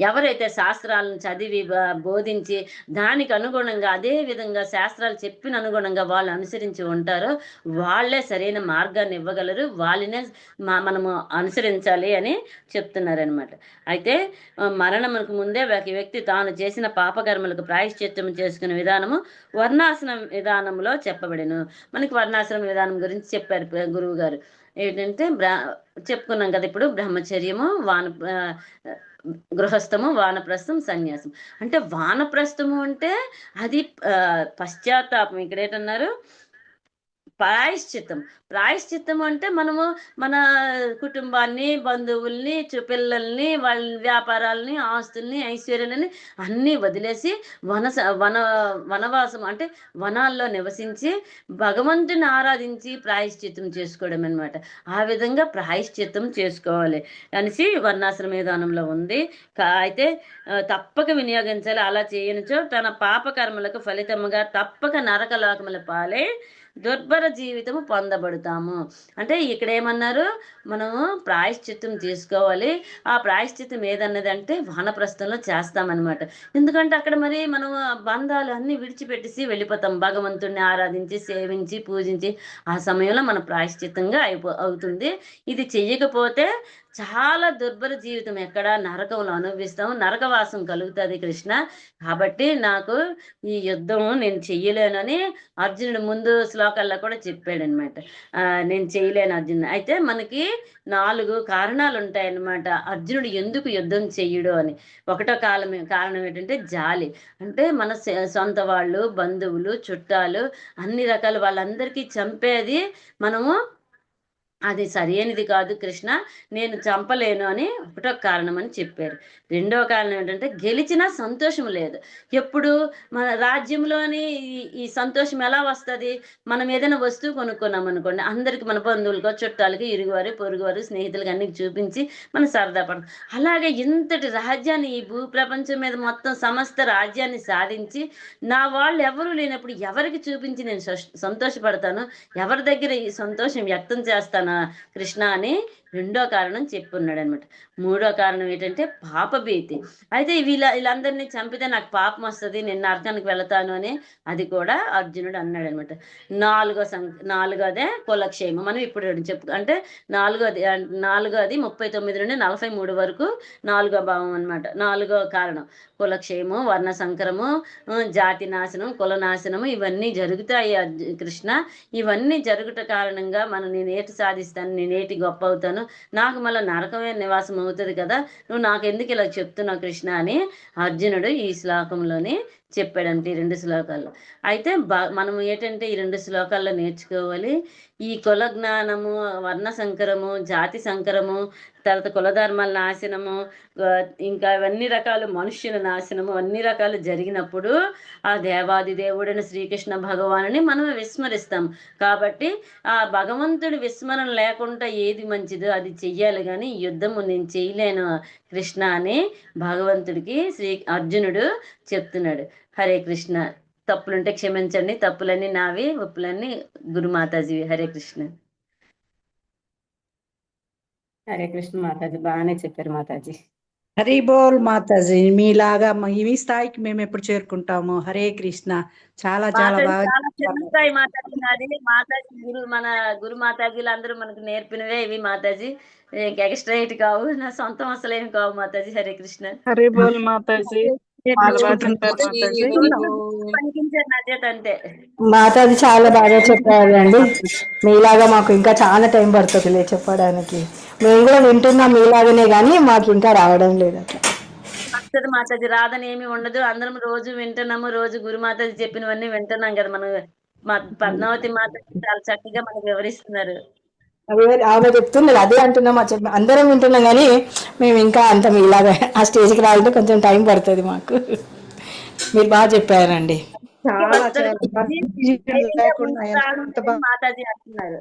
ఎవరైతే శాస్త్రాలను చదివి బోధించి దానికి అనుగుణంగా అదే విధంగా శాస్త్రాలు చెప్పిన అనుగుణంగా వాళ్ళు అనుసరించి ఉంటారో వాళ్ళే సరైన మార్గాన్ని ఇవ్వగలరు, వాళ్ళనే మనము అనుసరించాలి అని చెప్తున్నారనమాట. అయితే మరణమునకు ముందే ఒక వ్యక్తి తాను చేసిన పాపకర్మలకు ప్రాయశ్చిత్తం చేసుకునే విధానము వర్ణాశ్రమ విధానంలో చెప్పబడెను. మనకి వర్ణాశ్రమ విధానం గురించి చెప్పారు గురువు గారు. ఏంటంటే చెప్పుకున్నాం కదా ఇప్పుడు, బ్రహ్మచర్యము, గృహస్థము, వానప్రస్థం, సన్యాసం. అంటే వానప్రస్థము అంటే అది పశ్చాత్తాపం. ఇక్కడ ఏంటన్నారు, ప్రాయశ్చిత్తం అంటే మనము మన కుటుంబాన్ని, బంధువుల్ని, పిల్లల్ని, వాళ్ళ వ్యాపారాలని, ఆస్తుల్ని, ఐశ్వర్యాలని అన్నీ వదిలేసి వనవాసం అంటే వనాల్లో నివసించి భగవంతుని ఆరాధించి ప్రాయశ్చిత్తం చేసుకోవడం అనమాట. ఆ విధంగా ప్రాయశ్చిత్తం చేసుకోవాలి అనేసి వర్ణాశ్రమ విధానంలో ఉంది. అయితే తప్పక వినియోగించాలి. అలా చేయనిచో తన పాపకర్మలకు ఫలితముగా తప్పక నరకలోకముల పాలే దుర్భర జీవితము పొందబడతాము. అంటే ఇక్కడ ఏమన్నారు, మనము ప్రాయశ్చిత్తం తీసుకోవాలి. ఆ ప్రాయశ్చిత్తం ఏదన్నది అంటే వానప్రస్థంలో చేస్తామన్నమాట. ఎందుకంటే అక్కడ మరి మనం బంధాలు అన్ని విడిచిపెట్టేసి వెళ్ళిపోతాం, భగవంతుడిని ఆరాధించి సేవించి పూజించి. ఆ సమయంలో మన ప్రాయశ్చిత్తంగా అవుతుంది. ఇది చెయ్యకపోతే చాలా దుర్భర జీవితం, ఎక్కడ నరకంలో అనుభవిస్తాం, నరకవాసం కలుగుతుంది కృష్ణ. కాబట్టి నాకు ఈ యుద్ధం నేను చెయ్యలేనని అర్జునుడు ముందు శ్లోకాల్లో కూడా చెప్పాడనమాట. నేను చేయలేను అర్జునుడు. అయితే మనకి 4 కారణాలు ఉంటాయన్నమాట అర్జునుడు ఎందుకు యుద్ధం చెయ్యడు అని. ఒకటో కారణం ఏంటంటే జాలి. అంటే మన సొంత వాళ్ళు, బంధువులు, చుట్టాలు, అన్ని రకాల వాళ్ళందరికీ చంపేది మనము, అది సరైనది కాదు కృష్ణ, నేను చంపలేను అని ఒకటో కారణం అని చెప్పారు. రెండో కారణం ఏంటంటే గెలిచినా సంతోషం లేదు. ఎప్పుడు మన రాజ్యంలోని ఈ సంతోషం ఎలా వస్తుంది, మనం ఏదైనా వస్తువు కొనుక్కున్నాం అనుకోండి, అందరికి మన బంధువులకో, చుట్టాలకి, ఇరుగువారు, పొరుగువారు, స్నేహితులకి అన్ని చూపించి మనం సరదా పడతాం. అలాగే ఇంతటి రాజ్యాన్ని, ఈ భూ ప్రపంచం మీద మొత్తం సమస్త రాజ్యాన్ని సాధించి నా వాళ్ళు ఎవరు లేనప్పుడు ఎవరికి చూపించి నేను సంతోషపడతాను, ఎవరి దగ్గర ఈ సంతోషం వ్యక్తం చేస్తాను కృష్ణ అని రెండో కారణం చెప్పున్నాడు అనమాట. మూడో కారణం ఏంటంటే పాపభీతి. అయితే వీళ్ళందరినీ చంపితే నాకు పాపం వస్తుంది, నేను నరకానికి వెళతాను అని అది కూడా అర్జునుడు అన్నాడు అనమాట. నాలుగోదే కులక్షేమం. మనం ఇప్పుడు అంటే నాలుగోది 39 నుండి 43 వరకు 4వ భావం అనమాట. 4వ కారణం కులక్షేమం, వర్ణ సంకరము, జాతి నాశనం, కుల నాశనము ఇవన్నీ జరుగుతాయి కృష్ణ. ఇవన్నీ జరుగుట కారణంగా నేనేటి సాధిస్తాను, నేనేటి గొప్ప అవుతాను, నాకు మళ్ళీ నరకమే నివాసం అవుతుంది కదా, నువ్వు నాకెందుకు ఇలా చెప్తున్నావు కృష్ణ అని అర్జునుడు ఈ శ్లోకంలోనే చెప్పాడంటే, ఈ 2 శ్లోకాల్లో. అయితే మనం ఏంటంటే ఈ 2 శ్లోకాల్లో నేర్చుకోవాలి, ఈ కుల జ్ఞానము, వర్ణ సంకరము, జాతి సంకరము, తర్వాత కులధర్మాల నాశనము, ఇంకా అవన్నీ రకాలు మనుష్యుల నాశనము అన్ని రకాలు జరిగినప్పుడు ఆ దేవాది దేవుడైన శ్రీకృష్ణ భగవానుని మనం విస్మరిస్తాం. కాబట్టి ఆ భగవంతుడి విస్మరణ లేకుండా ఏది మంచిదో అది చెయ్యాలి, కానీ యుద్ధము నేను చేయలేను కృష్ణ అని భగవంతుడికి అర్జునుడు చెప్తున్నాడు. హరే కృష్ణ. తప్పులుంటే క్షమించండి, తప్పులన్నీ నావి, ఒప్పులన్నీ గురుమాతాజీవి. హరే కృష్ణ. హరే కృష్ణ మాతాజీ, బాగానే చెప్పారు మాతాజీ. హరి బోల్ మాతాజీ. మీలాగా మీ స్థాయికి మేము ఎప్పుడు చేరుకుంటాము. హరే కృష్ణ. చాలా చాలా మాతాజీ బాగా చాలా చిన్నస్తాయి మాతాజీ నాది. మాతాజీ మన గురు మాతాజీలు అందరూ మనకు నేర్పినవే ఇవి మాతాజీ, ఎక్స్ట్రా ఎయిట్ కావు, నా సొంతం అసలేమి కావు మాతాజీ. హరే కృష్ణ. హరి బోల్ మాతాజీ. చాలా బాగా చెప్పారు మాతాజీ. పనికించారు నా చేత అంతే. మాతాజీ చాలా బాగా చెప్పారండి. మీలాగా మాకు ఇంకా చాలా టైం పడుతుంది చెప్పడానికి. మేము కూడా వింటున్నాం మీలాగనే, కానీ మాకు ఇంకా రావడం లేదు అట్లా. వస్తుంది మాతాజీ, రాదని ఏమి ఉండదు. అందరం రోజు వింటున్నాము, రోజు గురు మాతాజీ చెప్పినవన్నీ వింటున్నాం కదా. మనం పద్మావతి మాతాజీ చాలా చక్కగా మనకు వివరిస్తున్నారు. ఆమె చెప్తున్నది అదే అంటున్నాం, అందరం వింటున్నాం, కానీ మేము ఇంకా అంత మీలాగా ఆ స్టేజ్కి రావాలంటే కొంచెం టైం పడుతుంది మాకు. మీరు బాగా చెప్పారండి. మాతాజీ అంటున్నారు.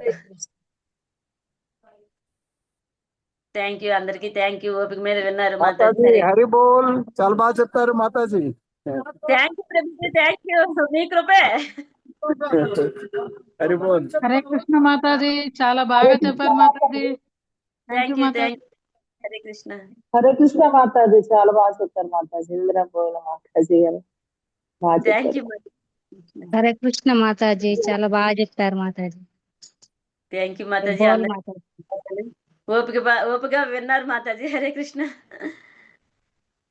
థ్యాంక్ యూ అందరికి, థ్యాంక్ యూ. ఓపిక మీద విన్నారు మాతాజీ. హరి బోల్. చాలా బాగా చెప్పారు Mataji. Thank you Prabhuji, thank you. మీ కృపే. హరి బోల్. హరే కృష్ణ మాతాజీ, చాలా బాగా చెప్పారు Mataji. Thank you, thank you. Hare Krishna. Hare Krishna Mataji, చాలా బాగా చెప్పారు మాతాజీ. ఇందిరా పోయిన మాతాజీ గారు థ్యాంక్ యూ. హరే కృష్ణ మాతాజీ, చాలా బాగా చెప్తారు మాతాజీ. Thank you Mataji. ఓపిక విన్నారు మాతాజీ. హరే కృష్ణ.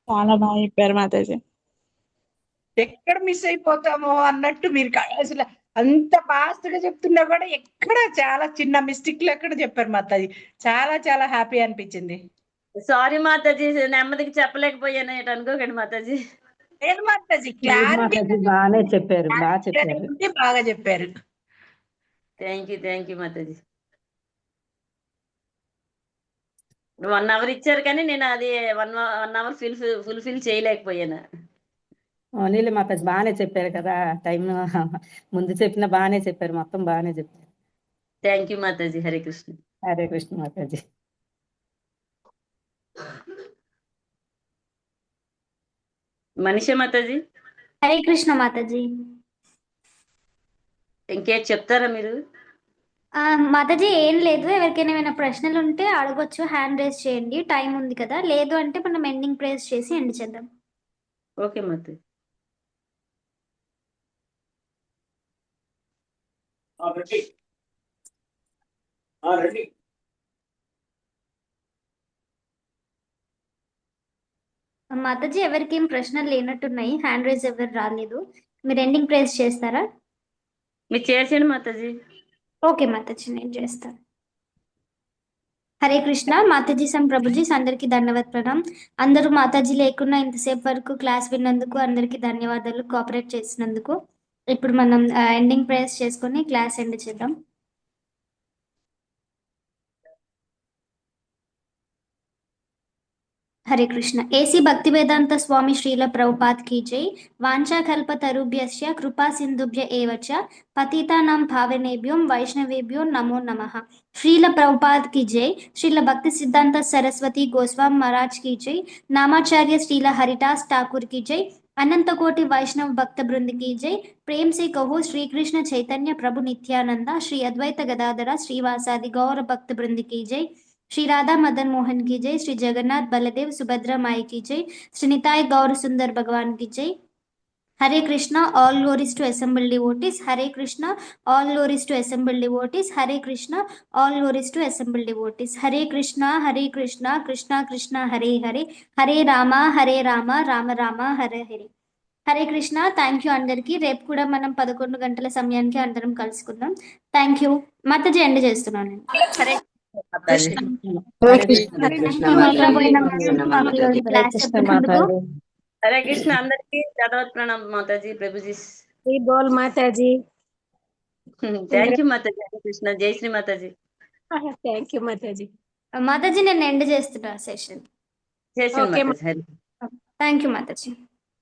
చాలా బాగా చెప్పారు మాతాజీ. ఎక్కడ మిస్ అయిపోతామో అన్నట్టు మీరు అసలు అంత ఫాస్ట్ గా చెప్తున్నా కూడా ఎక్కడ చాలా చిన్న మిస్టేక్ ఎక్కడ చెప్పారు మాతాజీ. చాలా చాలా హ్యాపీ అనిపించింది. సారీ మాతాజీ, నెమ్మదికి చెప్పలేకపోయాను అనుకోకండి మాతాజీ. లేదు మాతాజీ, క్లారిటీ బాగానే చెప్పారు, బాగా చెప్పారు, బాగా చెప్పారు. Thank you, thank you Mataji. 1 hour ఇచ్చారు, కానీ నేను అది 1 hour ఫుల్ఫిల్ చేయలేకపోయాను. నీళ్ళు మాతాజీ బాగానే చెప్పారు కదా, టైం ముందు చెప్పిన బాగానే చెప్పారు, మొత్తం బాగానే చెప్పారు. థ్యాంక్ యూ మాతాజీ. హరే కృష్ణ. హరే కృష్ణ మాతాజీ. మనిషా మాతాజీ. హరే కృష్ణ మాతాజీ. ఇంకేం చెప్తారా మీరు? మాతాజీ ఏం లేదు, ఎవరికైనా ఏమైనా ప్రశ్నలు ఉంటే అడగొచ్చు, హ్యాండ్ రేస్ చేయండి, టైం ఉంది కదా. లేదు అంటే మనం ఎండింగ్ ప్రేస్ చేసి ఎండ్ చేద్దాం. ఓకే మాతాజీ. మాతాజీ ఎవరికి ఏం ప్రశ్నలు లేనట్టున్నాయి, హ్యాండ్ రేస్ ఎవరు రాలేదు. మీరు ఎండింగ్ ప్రేస్ చేస్తారా? మీరు చేసేయండి మాతాజీ. ఓకే మాతాజీ, నేను చేస్తాను. హరే కృష్ణ. మాతాజీ సం ప్రభుజీ అందరికీ ధన్యవాద ప్రణాం. అందరూ మాతాజీ లేకున్నా ఇంతసేపు వరకు క్లాస్ విన్నందుకు అందరికీ ధన్యవాదాలు, కోఆపరేట్ చేసినందుకు. ఇప్పుడు మనం ఎండింగ్ ప్రేయర్స్ చేసుకొని క్లాస్ ఎండ్ చేద్దాం. హరే కృష్ణ. ఏసీ భక్తి వేదాంత స్వామి శ్రీల ప్రభుపాద్ కీ జై. వాంఛా కల్ప తరుభ్యస్య కృపా సింధుభ్య ఏవచ పతితానాం భావనేభ్యం వైష్ణవేభ్యో నమో నమః. శ్రీల ప్రభుపాద్ కీ జై. శ్రీల భక్తి సిద్ధాంత సరస్వతి గోస్వామి మహారాజ్ కీ జై. नामाचार्य श्रीला हरिदास ठाकुर की जय. अनंत कोटि वैष्णव भक्त वृंद की जय. प्रेम से कहो श्री कृष्ण चैतन्य प्रभु नित्यानंद श्री अद्वैत गदाधर श्रीवासादि गौर भक्त वृंद की जय. श्री राधा मदन मोहन की जय. श्री जगन्नाथ बलदेव सुभद्रा माई की जय. श्री निताय गौर सुंदर भगवान की जय. Hare Krishna, all glories to assembled devotees. Hare Krishna, all glories to assembled devotees. Hare Krishna, all glories to assembled devotees. Hare Krishna, Krishna Krishna, Hare Hare, Hare Rama, Rama Rama, Hare Hare. Hare Krishna. Thank you అందరికి. రేపు కూడా మనం 11 గంటల సమయానికి అందరం కలుసుకుందాం. Thank you. Mataji end చేస్తున్నాను నేను. హరే హరే కృష్ణ అందరికి ధన్యవాద ప్రణాం మాతాజీ. ప్రభుజీ బోల్ మాతాజీ. థ్యాంక్ యూ మాతాజీ. హరే కృష్ణ. జై శ్రీ మాతాజీ. థ్యాంక్ యూ మాతాజీ. మాతాజీ నేను ఎండ్ చేస్తున్నా సెషన్. చేసింది ఓకే మాతాజీ. Hari thank you Mataji.